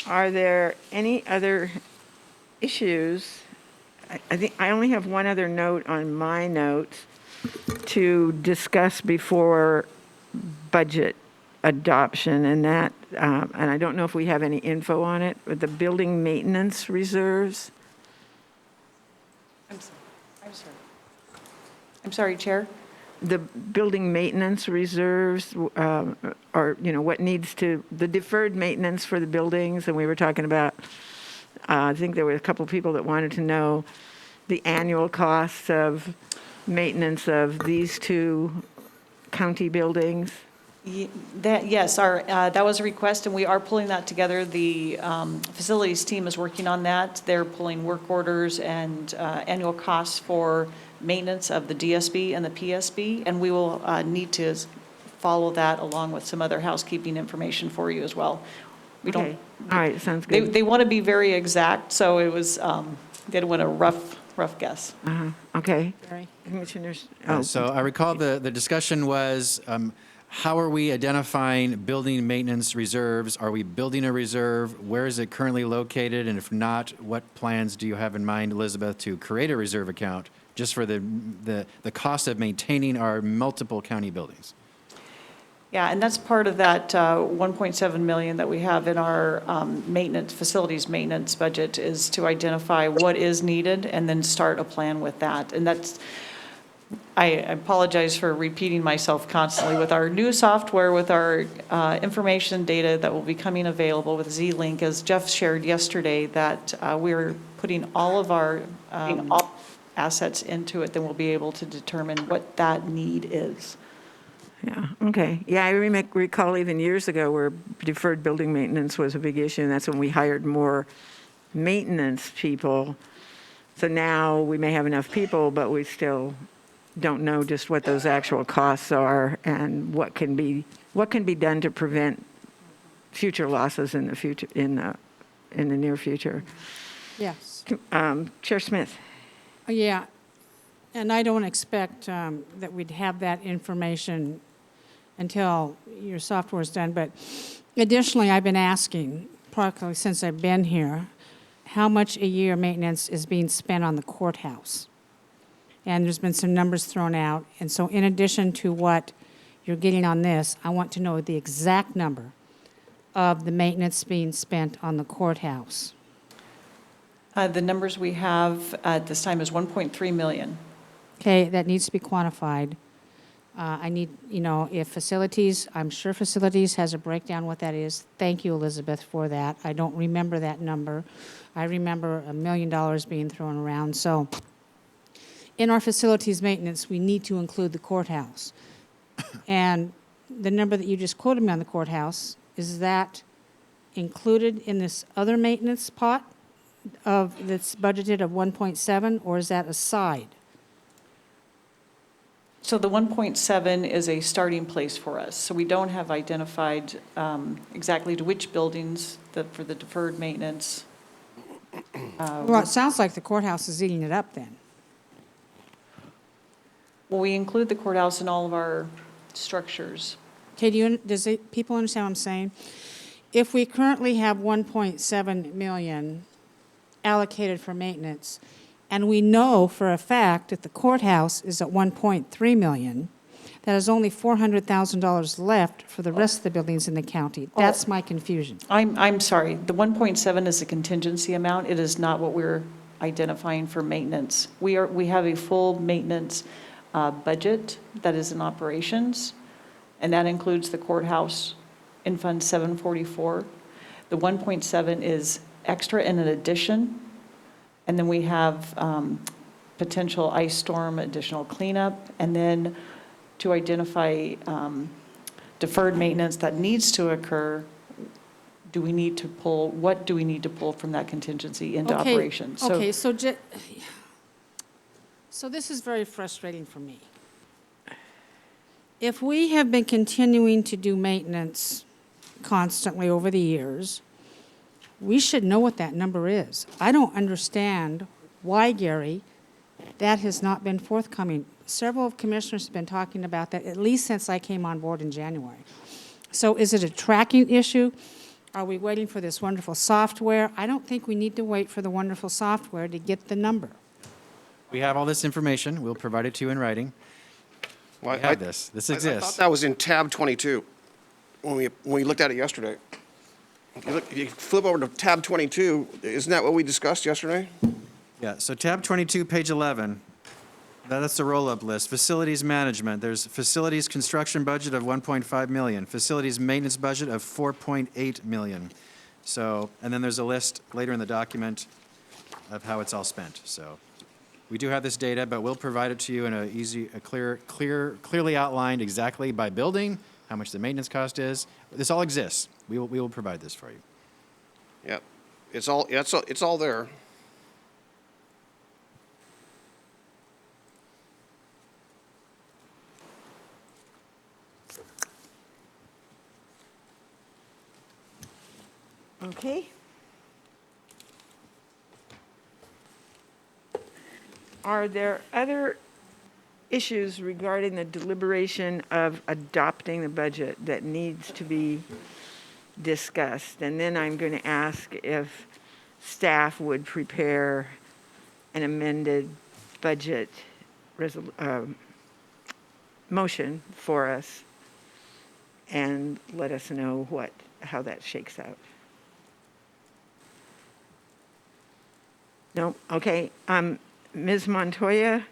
Are there any other issues? I think I only have one other note on my notes to discuss before budget adoption, and that, and I don't know if we have any info on it, but the building maintenance reserves. I'm sorry. I'm sorry, Chair. The building maintenance reserves, or, what needs to, the deferred maintenance for the buildings, and we were talking about, I think there were a couple people that wanted to know the annual costs of maintenance of these two county buildings. Yes, that was a request, and we are pulling that together. The facilities team is working on that. They're pulling work orders and annual costs for maintenance of the DSB and the PSB, and we will need to follow that along with some other housekeeping information for you as well. We don't. Okay. All right, sounds good. They want to be very exact, so it was, they didn't want a rough guess. Okay. Gary? Commissioners? So I recall the discussion was, how are we identifying building maintenance reserves? Are we building a reserve? Where is it currently located? And if not, what plans do you have in mind, Elizabeth, to create a reserve account just for the cost of maintaining our multiple county buildings? Yeah, and that's part of that 1.7 million that we have in our facilities maintenance budget, is to identify what is needed and then start a plan with that. And that's, I apologize for repeating myself constantly with our new software, with our information data that will be coming available with Z-Link, as Jeff shared yesterday, that we're putting all of our assets into it, then we'll be able to determine what that need is. Yeah, okay. Yeah, I recall even years ago where deferred building maintenance was a big issue, and that's when we hired more maintenance people. So now we may have enough people, but we still don't know just what those actual costs are and what can be done to prevent future losses in the future, in the near future. Yes. Chair Smith. Yeah, and I don't expect that we'd have that information until your software is done. But additionally, I've been asking, practically since I've been here, how much a year maintenance is being spent on the courthouse. And there's been some numbers thrown out. And so in addition to what you're getting on this, I want to know the exact number of the maintenance being spent on the courthouse. The numbers we have at this time is 1.3 million. Okay, that needs to be quantified. I need, if facilities, I'm sure facilities has a breakdown what that is. Thank you, Elizabeth, for that. I don't remember that number. I remember $1 million being thrown around. So in our facilities maintenance, we need to include the courthouse. And the number that you just quoted me on the courthouse, is that included in this other maintenance pot that's budgeted of 1.7, or is that aside? So the 1.7 is a starting place for us. So we don't have identified exactly to which buildings for the deferred maintenance. Well, it sounds like the courthouse is eating it up then. Well, we include the courthouse in all of our structures. Okay, people understand what I'm saying? If we currently have 1.7 million allocated for maintenance, and we know for a fact that the courthouse is at 1.3 million, that is only $400,000 left for the rest of the buildings in the county. That's my confusion. I'm sorry, the 1.7 is a contingency amount. It is not what we're identifying for maintenance. We have a full maintenance budget that is in operations, and that includes the courthouse in Fund 744. The 1.7 is extra and an addition, and then we have potential ice storm, additional cleanup, and then to identify deferred maintenance that needs to occur, what do we need to pull from that contingency into operations? Okay, so this is very frustrating for me. If we have been continuing to do maintenance constantly over the years, we should know what that number is. I don't understand why, Gary, that has not been forthcoming. Several commissioners have been talking about that at least since I came on board in January. So is it a tracking issue? Are we waiting for this wonderful software? I don't think we need to wait for the wonderful software to get the number. We have all this information. We'll provide it to you in writing. Well, We have this. This I exists. thought that was in tab 22 when we looked at it yesterday. If you flip over to tab 22, isn't that what we discussed yesterday? Yeah, so tab 22, page 11, that's the roll-up list. Facilities management, there's facilities construction budget of 1.5 million, facilities maintenance budget of 4.8 million. So, and then there's a list later in the document of how it's all spent. So we do have this data, but we'll provide it to you in clearly outlined exactly by building, how much the maintenance cost is. This all exists. We will provide this for you. Yep. It's all there. Okay. Are there other issues regarding the deliberation of adopting the budget that needs to be discussed? And then I'm going to ask if staff would prepare an amended budget motion for us and let us know how that shakes out. No? Okay. Ms. Montoya,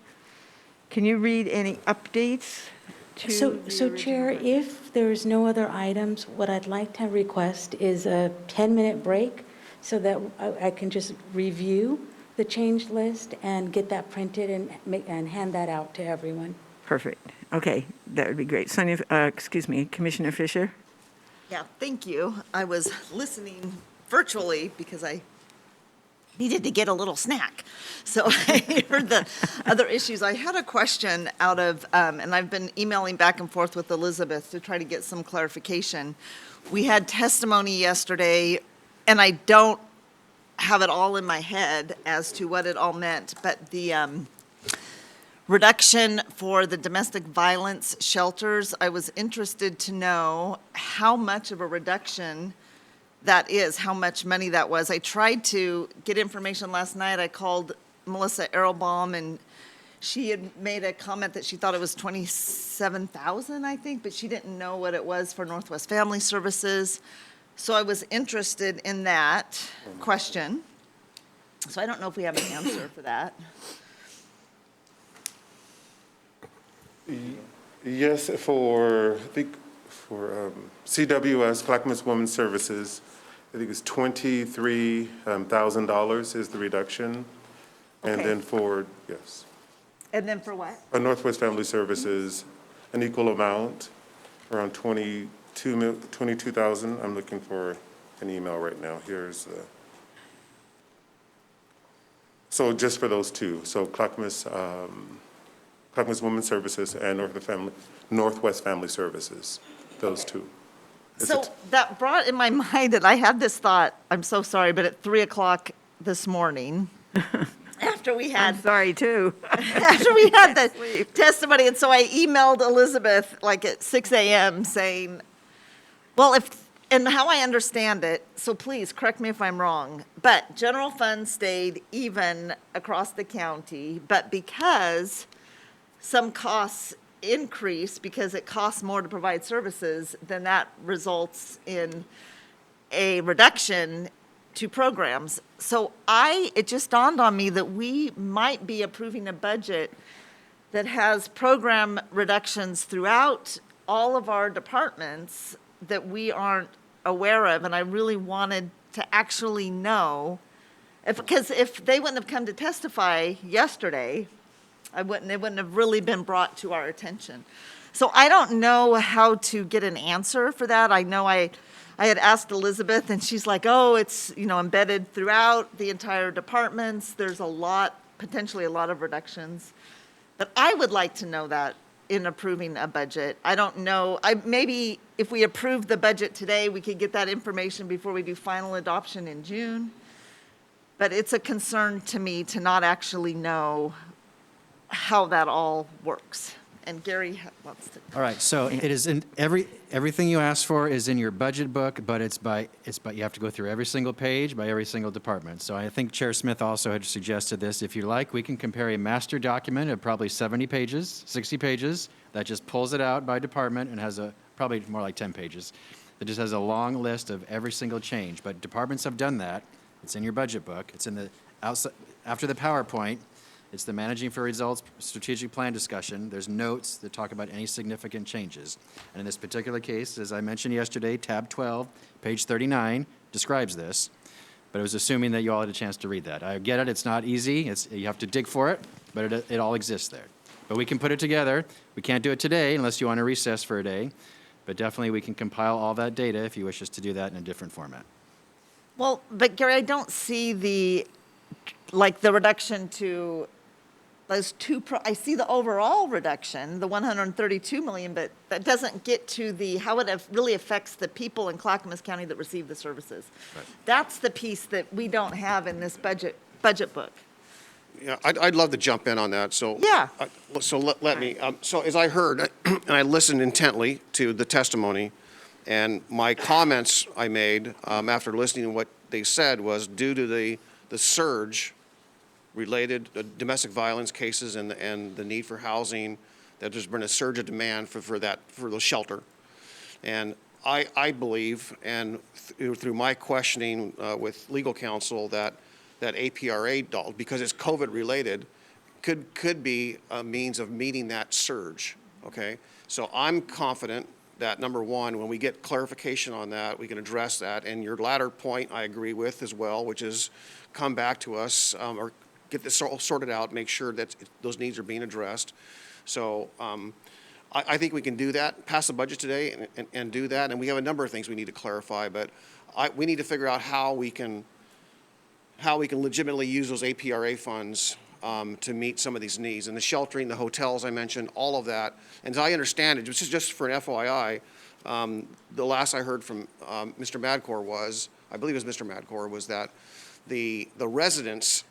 can you read any updates to So the Chair, original budget? if there's no other items, what I'd like to request is a 10-minute break so that I can just review the change list and get that printed and hand that out to everyone. Perfect. Okay, that would be great. Commissioner Fisher? Yeah, thank you. I was listening virtually because I needed to get a little snack. So I heard the other issues. I had a question out of, and I've been emailing back and forth with Elizabeth to try to get some clarification. We had testimony yesterday, and I don't have it all in my head as to what it all meant, but the reduction for the domestic violence shelters, I was interested to know how much of a reduction that is, how much money that was. I tried to get information last night. I called Melissa Erlbaum, and she had made a comment that she thought it was $27,000, I think, but she didn't know what it was for Northwest Family Services. So I was interested in that question. So I don't know if we have an answer for that. Yes, for CWS, Clackamas Women's Services, I think it's $23,000 is the reduction. And Okay. then for, yes, And then for what? Northwest Family Services, an equal amount, around 22,000. I'm looking for an email right now. Here's the, so just for those two, so Clackamas Women's Services and Northwest Family Services, those two. So that brought in my mind that I had this thought, I'm so sorry, but at 3 o'clock this morning, after we had. I'm sorry, too. After we had the testimony, and so I emailed Elizabeth like at 6 a.m. saying, well, and how I understand it, so please correct me if I'm wrong, but general fund stayed even across the county, but because some costs increase because it costs more to provide services, then that results in a reduction to programs. So it just dawned on me that we might be approving a budget that has program reductions throughout all of our departments that we aren't aware of, and I really wanted to actually know, because if they wouldn't have come to testify yesterday, it wouldn't have really been brought to our attention. So I don't know how to get an answer for that. I know I had asked Elizabeth, and she's like, oh, it's, embedded throughout the entire departments. There's potentially a lot of reductions. But I would like to know that in approving a budget. I don't know. Maybe if we approve the budget today, we could get that information before we do final adoption in June. But it's a concern to me to not actually know how that all works. And Gary wants to. All right, so it is in everything you asked for is in your budget book, but you have to go through every single page by every single department. So I think Chair Smith also had suggested this. If you like, we can compare a master document of probably 70 pages, 60 pages, that just pulls it out by department and has probably more like 10 pages. That just has a long list of every single change. But departments have done that. It's in your budget book. It's in the after the PowerPoint. It's the Managing for Results strategic plan discussion. There's notes that talk about any significant changes. And in this particular case, as I mentioned yesterday, tab 12, page 39 describes this. But I was assuming that you all had a chance to read that. I get it, it's not easy. You have to dig for it, but it all exists there. But we can put it together. We can't do it today unless you want to recess for a day. But definitely we can compile all that data if you wish us to do that in a different format. Well, but Gary, I don't see the reduction to those two, I see the overall reduction, the 132 million, but that doesn't get to how it really affects the people in Clackamas County that receive the services. Right. That's the piece that we don't have in this budget book. Yeah, I'd love to jump in on that. So yeah. Let me. So as I heard, and I listened intently to the testimony, and my comments I made after listening to what they said was due to the surge related domestic violence cases and the need for housing, that there's been a surge of demand for the shelter. And I believe, and through my questioning with legal counsel, that APRA, because it's COVID related, could be a means of meeting that surge, okay? So I'm confident that, number one, when we get clarification on that, we can address that. And your latter point I agree with as well, which is come back to us or get this all sorted out, make sure that those needs are being addressed. So I think we can do that, pass the budget today and do that. And we have a number of things we need to clarify, but we need to figure out how we can legitimately use those APRA funds to meet some of these needs. And the sheltering, the hotels I mentioned, all of that. And as I understand it, this is just for an FYI, the last I heard from Mr. Madcore I believe it was Mr. Madcore, was that the residents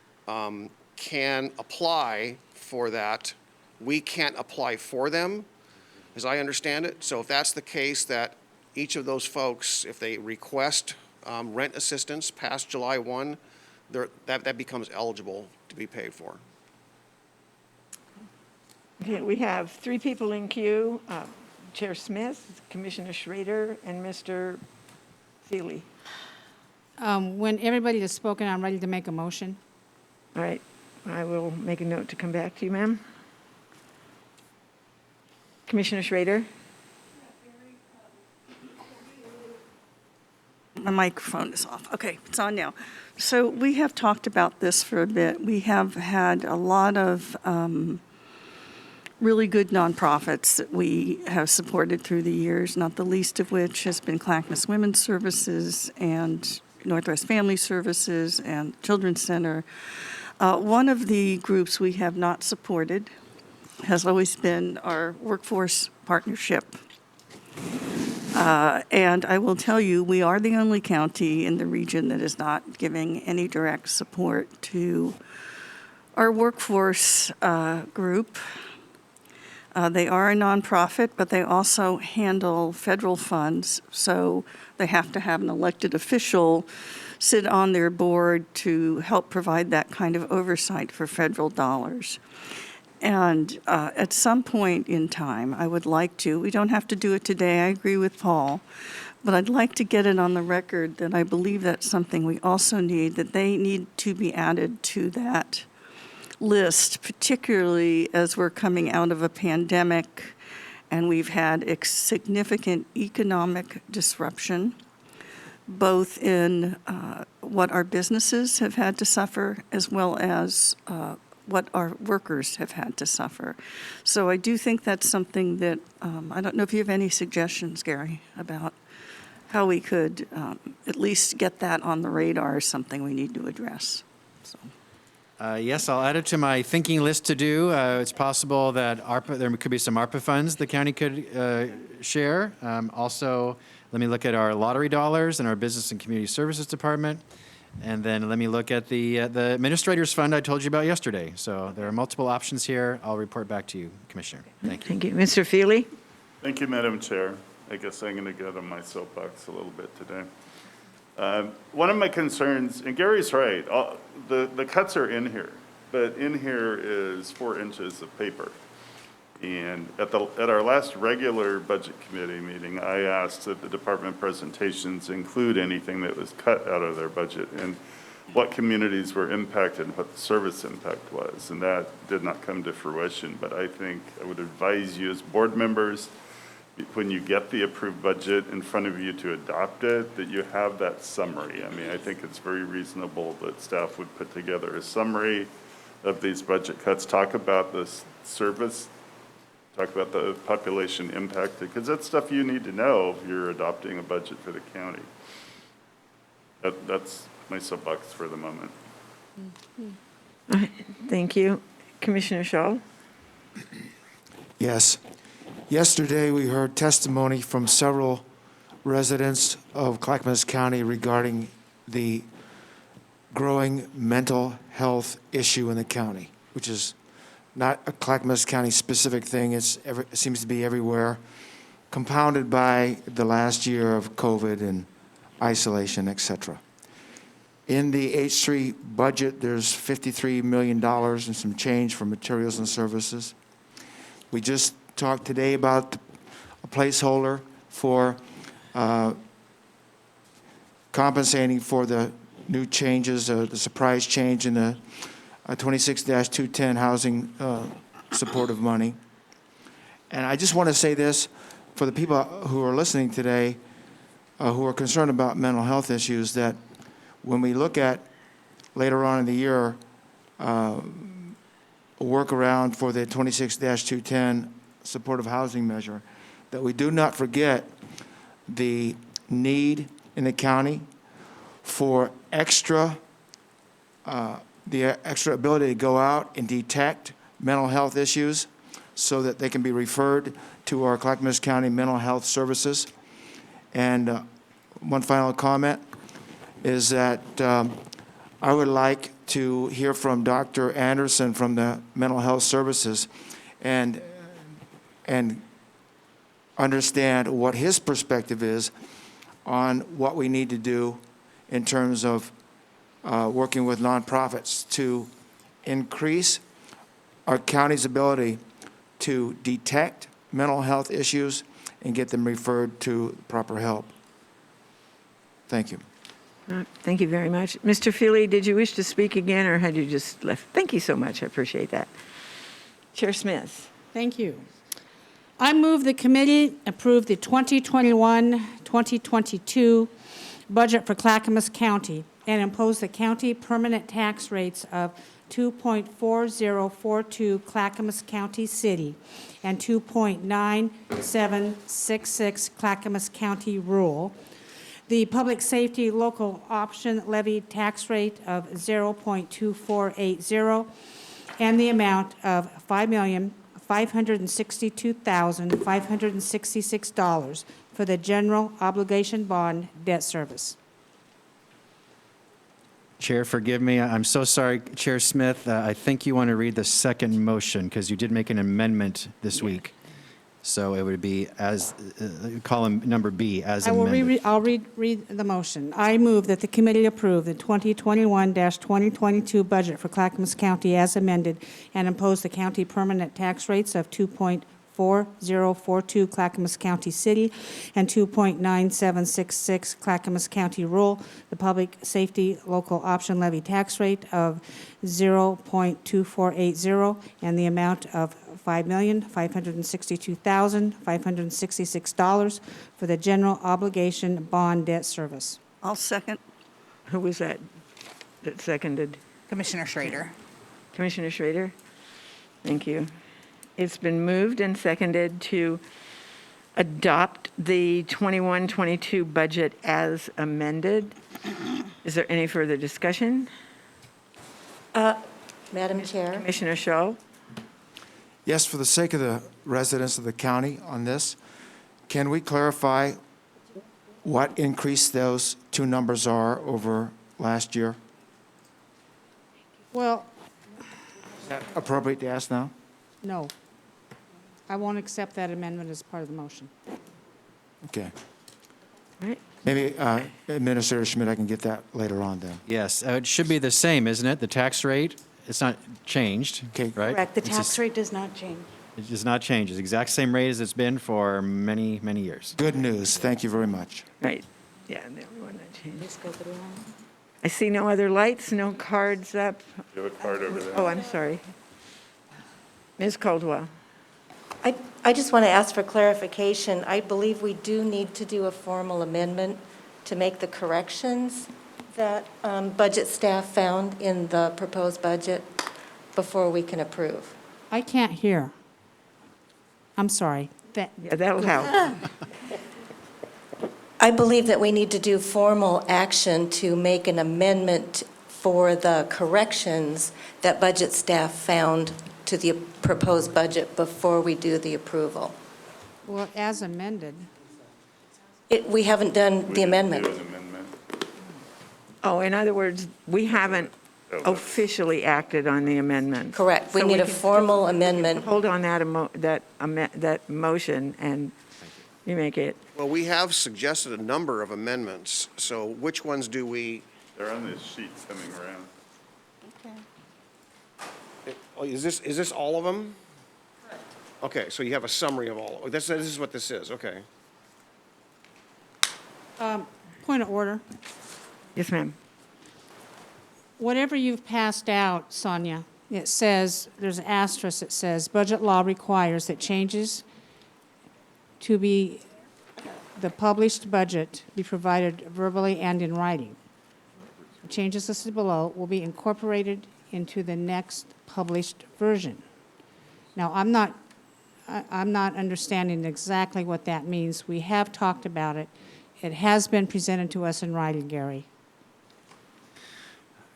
can apply for that. We can't apply for them, as I understand it. So if that's the case, that each of those folks, if they request rent assistance past July 1, that becomes eligible to be paid for. Okay, we have 3 people in queue, Chair Smith, Commissioner Schrader, and Mr. Seeley. When everybody has spoken, I'm ready to make a motion. All right, I will make a note to come back to you, ma'am. Commissioner Schrader? My microphone is off. Okay, it's on now. So we have talked about this for a bit. We have had a lot of really good nonprofits that we have supported through the years, not the least of which has been Clackamas Women's Services and Northwest Family Services and Children's Center. One of the groups we have not supported has always been our workforce partnership. And I will tell you, we are the only county in the region that is not giving any direct support to our workforce group. They are a nonprofit, but they also handle federal funds, so they have to have an elected official sit on their board to help provide that kind of oversight for federal dollars. And at some point in time, I would like to, we don't have to do it today, I agree with Paul, but I'd like to get it on the record that I believe that's something we also need, that they need to be added to that list, particularly as we're coming out of a pandemic and we've had significant economic disruption, both in what our businesses have had to suffer as well as what our workers have had to suffer. So I do think that's something that, I don't know if you have any suggestions, Gary, about how we could at least get that on the radar as something we need to address. So. Yes, I'll add it to my thinking list to do. It's possible that there could be some ARPA funds the county could share. Also, let me look at our lottery dollars and our Business and Community Services Department. And then let me look at the Administrator's Fund I told you about yesterday. So there are multiple options here. I'll report back to you, Commissioner. Thank you. Thank you. Mr. Feely? Thank you, Madam Chair. I guess I'm going to get on my soapbox a little bit today. One of my concerns, and Gary's right, the cuts are in here, but in here is 4 inches of paper. And at our last regular budget committee meeting, I asked that the department presentations include anything that was cut out of their budget and what communities were impacted and what the service impact was. And that did not come to fruition, but I think I would advise you as board members, when you get the approved budget in front of you to adopt it, that you have that summary. I mean, I think it's very reasonable that staff would put together a summary of these budget cuts, talk about the service, talk about the population impacted, because that's stuff you need to know if you're adopting a budget for the county. That's my soapbox for the moment. Thank you. Commissioner Shaw? Yes. Yesterday, we heard testimony from several residents of Clackamas County regarding the growing mental health issue in the county, which is not a Clackamas County specific thing. It seems to be everywhere, compounded by the last year of COVID and isolation, et cetera. In the H3 budget, there's $53 million and some change for materials and services. We just talked today about a placeholder for compensating for the new changes, the surprise change in the 26-210 housing supportive money. And I just want to say this for the people who are listening today who are concerned about mental health issues, that when we look at later on in the year a workaround for the 26-210 supportive housing measure, that we do not forget the need in the county for the extra ability to go out and detect mental health issues so that they can be referred to our Clackamas County Mental Health Services. And one final comment is that I would like to hear from Dr. Anderson from the Mental Health Services and understand what his perspective is on what we need to do in terms of working with nonprofits to increase our county's ability to detect mental health issues and get them referred to proper help. Thank you. Thank you very much. Mr. Feely, did you wish to speak again, or had you just left? Thank you so much. I appreciate that. Chair Smith. Thank you. I move the committee approve the 2021-2022 budget for Clackamas County and impose the county permanent tax rates of 2.4042 Clackamas County City, and 2.9766 Clackamas County Rural. The public safety local option levy tax rate of 0.2480, and the amount of $5,562,566 for the general obligation bond debt service. Chair, forgive me. I'm so sorry, Chair Smith. I think you want to read the second motion because you did make an amendment this week. So it would be as, column number B, as amended. I'll read the motion. I move that the committee approve the 2021-2022 budget for Clackamas County as amended and impose the county permanent tax rates of 2.4042 Clackamas County City and 2.9766 Clackamas County Rural, the public safety local option levy tax rate of 0.2480, and the amount of $5,562,566 for the general obligation bond debt service. I'll second. Who was that seconded? Commissioner Schrader. Commissioner Schrader? Thank you. It's been moved and seconded to adopt the 21-22 budget as amended. Is there any further discussion? Madam Chair? Commissioner Shaw? Yes, for the sake of the residents of the county on this, can we clarify what increase those two numbers are over last year? Well, Is that appropriate to ask now? no. I won't accept that amendment as part of the motion. Okay. Right. Maybe Administrator Schmidt, I can get that later on then. Yes, it should be the same, isn't it? The tax rate, it's not changed, Okay. right? Correct, the It's tax just- rate does not change. It does not change. It's the exact same rate as it's been for many, many years. Good news. Thank you very much. Right. Yeah, the only one that changed. Let's go through them. I see no other lights, no cards up. You have a card over there. Oh, I'm sorry. Ms. Caldwell? I just want to ask for clarification. I believe we do need to do a formal amendment to make the corrections that budget staff found in the proposed budget before we can approve. I can't hear. I'm sorry. Yeah, that'll help. I believe that we need to do formal action to make an amendment for the corrections that budget staff found to the proposed budget before we do the approval. Well, as amended. We haven't done the amendment. Do an amendment. Oh, in other words, we haven't officially acted on the amendment. Correct. We So need a can still formal amendment. Hold on that motion and you make it. Well, we have suggested a number of amendments, so which ones do we, They're on this sheet coming around. oh, is this all of them? Okay, so you have a summary of all, this is what this is, okay. Point of order. Yes, ma'am. Whatever you've passed out, Sonia, it says, there's an asterisk that says, budget law requires that changes to be, the published budget be provided verbally and in writing. Changes listed below will be incorporated into the next published version. Now, I'm not understanding exactly what that means. We have talked about it. It has been presented to us in writing, Gary.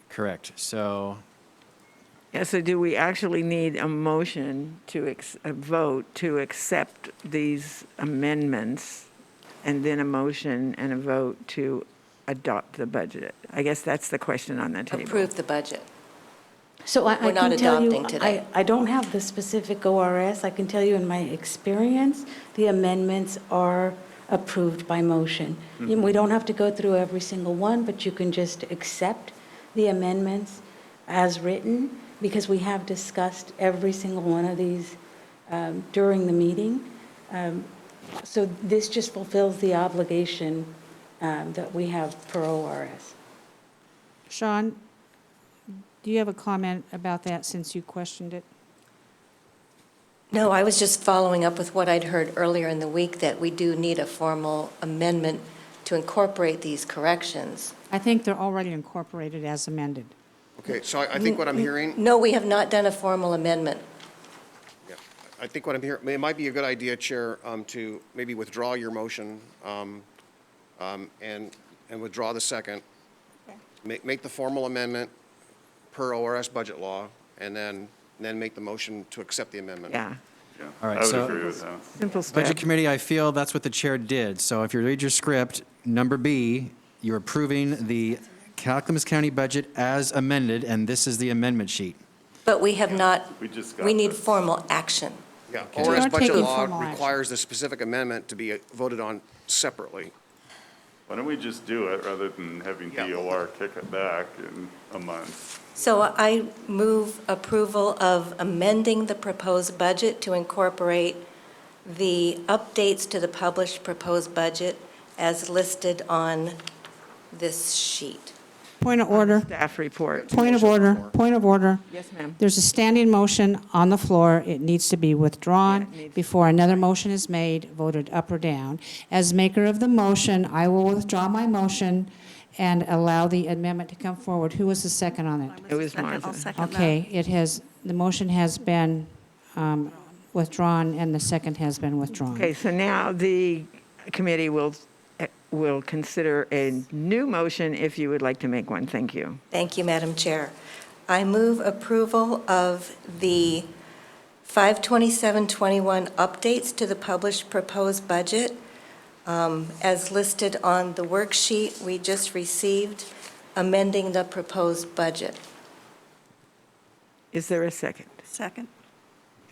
Correct. So, Yeah, so do we actually need a motion to, a vote to accept these amendments and then a motion and a vote to adopt the budget? I guess that's the question on the table. Approve the budget. So I We're not can tell you, adopting today. I don't have the specific ORS. I can tell you in my experience, the amendments are approved by motion. We don't have to go through every single one, but you can just accept the amendments as written, because we have discussed every single one of these during the meeting. So this just fulfills the obligation that we have per ORS. Sean, do you have a comment about that since you questioned it? No, I was just following up with what I'd heard earlier in the week, that we do need a formal amendment to incorporate these corrections. I think they're already incorporated as amended. Okay, so I think what I'm hearing, No, we have not done a formal amendment. I think what I'm hearing, it might be a good idea, Chair, to maybe withdraw your motion and withdraw the second. Make the formal amendment per ORS budget law, and then make the motion to accept the amendment. Yeah, All right, I would so agree with that. simple step. Budget Committee, I feel that's what the chair did. So if you read your script, number B, you're approving the Clackamas County budget as amended, and this is the amendment sheet. But we have not, We just got we need this. formal action. Yeah, Okay. ORS We are budget taking law formal action. requires the specific amendment to be voted on separately. Why don't we just do it rather than having Yeah. DOR kick it back in a month? So I move approval of amending the proposed budget to incorporate the updates to the published proposed budget as listed on this sheet. Point of order. Staff report. Point of order. Point of order. Yes, ma'am. There's a standing motion on the floor. It needs to be withdrawn Yeah, it needs- before another motion is made, voted up or down. As maker of the motion, I will withdraw my motion and allow the amendment to come forward. Who was the second on it? It was I'll Martha. second that. Okay, the motion has been withdrawn and the second has been withdrawn. Okay, so now the committee will consider a new motion if you would like to make one. Thank you. Thank you, Madam Chair. I move approval of the 5/27/21 updates to the published proposed budget as listed on the worksheet we just received, amending the proposed budget. Is there a second? Second.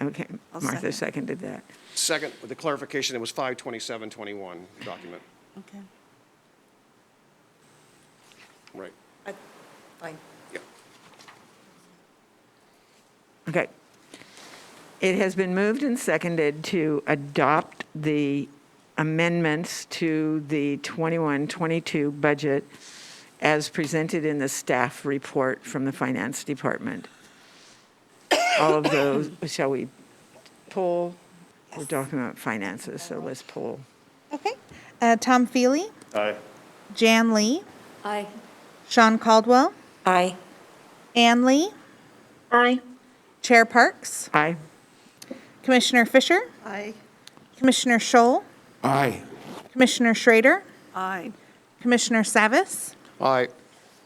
Okay, I'll Martha second. seconded that. Second, with the clarification, it was 5/27/21 document. Okay. Right. Fine. Okay. It has been moved and seconded to adopt the amendments to the 21-22 budget as presented in the staff report from the Finance Department. All of those, shall we poll? We're talking about finances, so let's poll. Okay. Tom Feely, Aye. Jan Lee, Aye. Sean Caldwell, Aye. Ann Lee. Aye. Chair Parks, Aye. Commissioner Fisher, Aye. Commissioner Scholl, Aye. Commissioner Schrader, Aye. Commissioner Savis, Aye.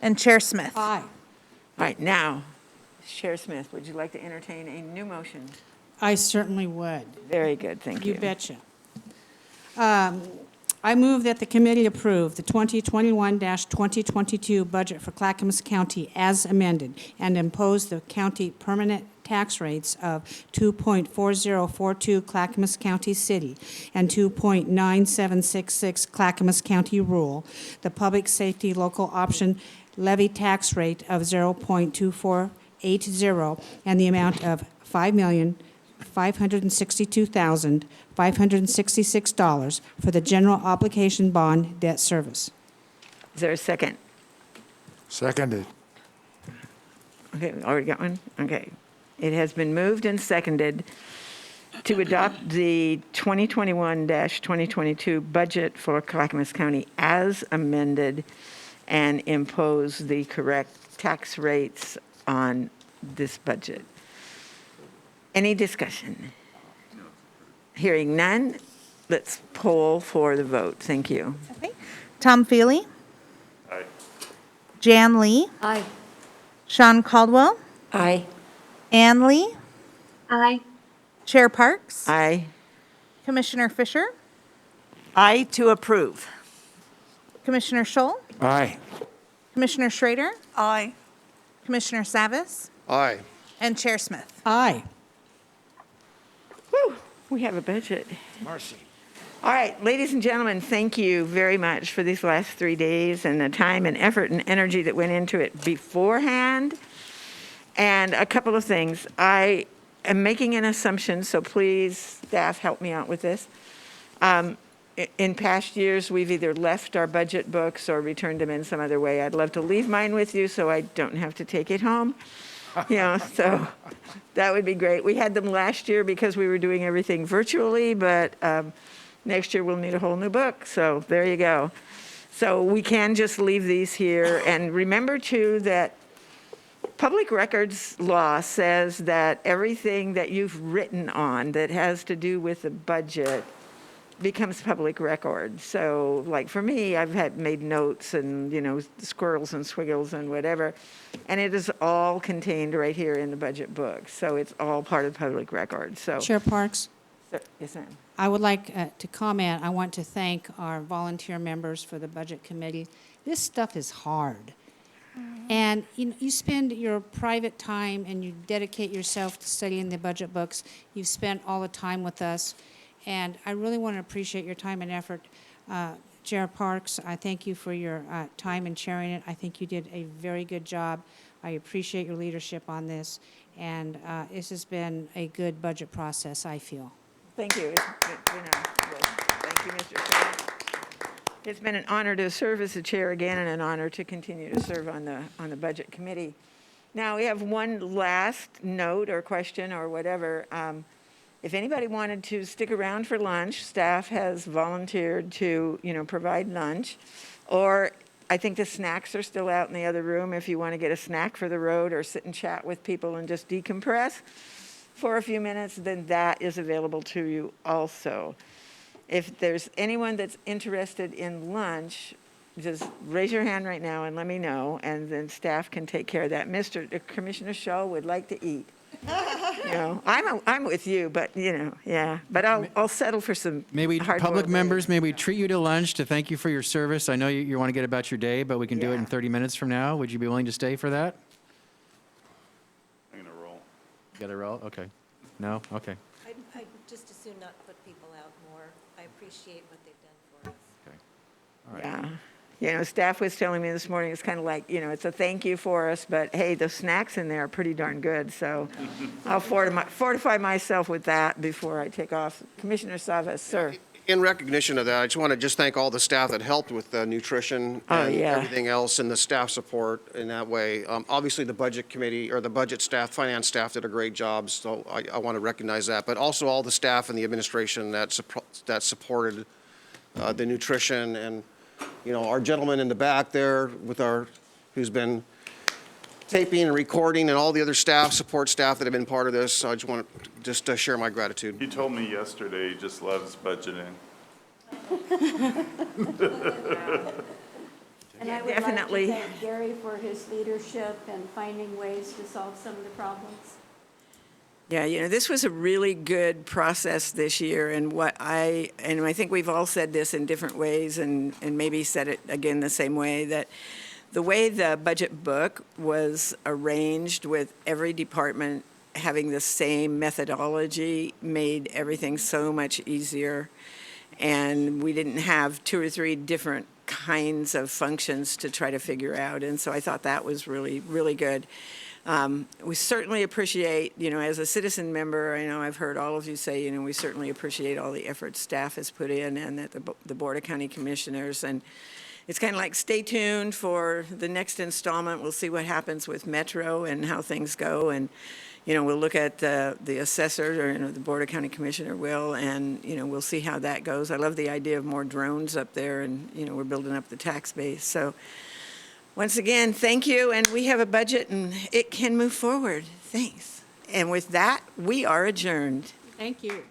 and Chair Smith. Aye. All right, now, Chair Smith, would you like to entertain a new motion? I certainly would. Very good, thank you. You betcha. I move that the committee approve the 2021-2022 budget for Clackamas County as amended and impose the county permanent tax rates of 2.4042 Clackamas County City and 2.9766 Clackamas County Rural, the public safety local option levy tax rate of 0.2480, and the amount of $5,562,566 for the general obligation bond debt service. Is there a second? Seconded. Okay, we already got one? Okay. It has been moved and seconded to adopt the 2021-2022 budget for Clackamas County as amended and impose the correct tax rates on this budget. Any discussion? Hearing none, let's poll for the vote. Thank you. Okay. Tom Feely, Aye. Jan Lee, Aye. Sean Caldwell, Aye. Ann Lee. Aye. Chair Parks, Aye. Commissioner Fisher, Aye to approve. Commissioner Scholl, Aye. Commissioner Schrader, Aye. Commissioner Savis, Aye. and Chair Smith. Aye. Whew, we have a budget. Marcy. All right, ladies and gentlemen, thank you very much for these last 3 days and the time and effort and energy that went into it beforehand. And a couple of things. I am making an assumption, so please, staff, help me out with this. In past years, we've either left our budget books or returned them in some other way. I'd love to leave mine with you so I don't have to take it home. So that would be great. We had them last year because we were doing everything virtually, but next year we'll need a whole new book. So there you go. So we can just leave these here. And remember, too, that public records law says that everything that you've written on that has to do with the budget becomes public record. So like for me, I've made notes and, squirrels and squiggles and whatever, and it is all contained right here in the budget book. So it's all part of public record, so. Chair Parks, Yes, ma'am. I would like to comment. I want to thank our volunteer members for the Budget Committee. This stuff is hard. And you spend your private time and you dedicate yourself to studying the budget books. You've spent all the time with us. And I really want to appreciate your time and effort. Chair Parks, I thank you for your time in chairing it. I think you did a very good job. I appreciate your leadership on this. And this has been a good budget process, I feel. Thank you. Thank you, Mr. Chair. It's been an honor to serve as the chair again and an honor to continue to serve on the Budget Committee. Now, we have one last note or question or whatever. If anybody wanted to stick around for lunch, staff has volunteered to, provide lunch. Or I think the snacks are still out in the other room if you want to get a snack for the road or sit and chat with people and just decompress for a few minutes, then that is available to you also. If there's anyone that's interested in lunch, just raise your hand right now and let me know, and then staff can take care of that. Commissioner Shaw would like to eat. I'm with you, but yeah. But I'll settle for some. Public members, may we treat you to lunch to thank you for your service. I know you want to get about your day, but we can do it in 30 minutes from now. Would you be willing to stay for that? I'm going to roll. You got to roll? Okay. No? Okay. I'd just as soon not put people out more. I appreciate what they've done for us. Okay. All right. Yeah. Staff was telling me this morning, it's kind of like, it's a thank you for us, but hey, the snacks in there are pretty darn good. So I'll fortify myself with that before I take off. Commissioner Savas, sir. In recognition of that, I just want to thank all the staff that helped with nutrition and everything else and the staff support in that way. Obviously, the Budget Committee or the budget staff, finance staff did a great job, so I want to recognize that. But also all the staff and the administration that supported the nutrition and, our gentleman in the back there who's been taping and recording and all the other support staff that have been part of this. So I just want to share my gratitude. He told me yesterday he just loves budgeting. And I would Definitely. like to thank Gary for his leadership and finding ways to solve some of the problems. Yeah, this was a really good process this year, and I think we've all said this in different ways, and maybe said it again the same way, that the way the budget book was arranged with every department having the same methodology made everything so much easier, and we didn't have 2 or 3 different kinds of functions to try to figure out, and so I thought that was really, really good. We certainly appreciate, as a citizen member, I know I've heard all of you say, we certainly appreciate all the effort staff has put in and that the Board of County Commissioners. And it's kind of like, stay tuned for the next installment. We'll see what happens with Metro and how things go. And, we'll look at the assessor, or the Board of County Commissioner will, and, we'll see how that goes. I love the idea of more drones up there, and, we're building up the tax base. So once again, thank you, and we have a budget, and it can move forward. Thanks. And with that, we are adjourned. Thank you.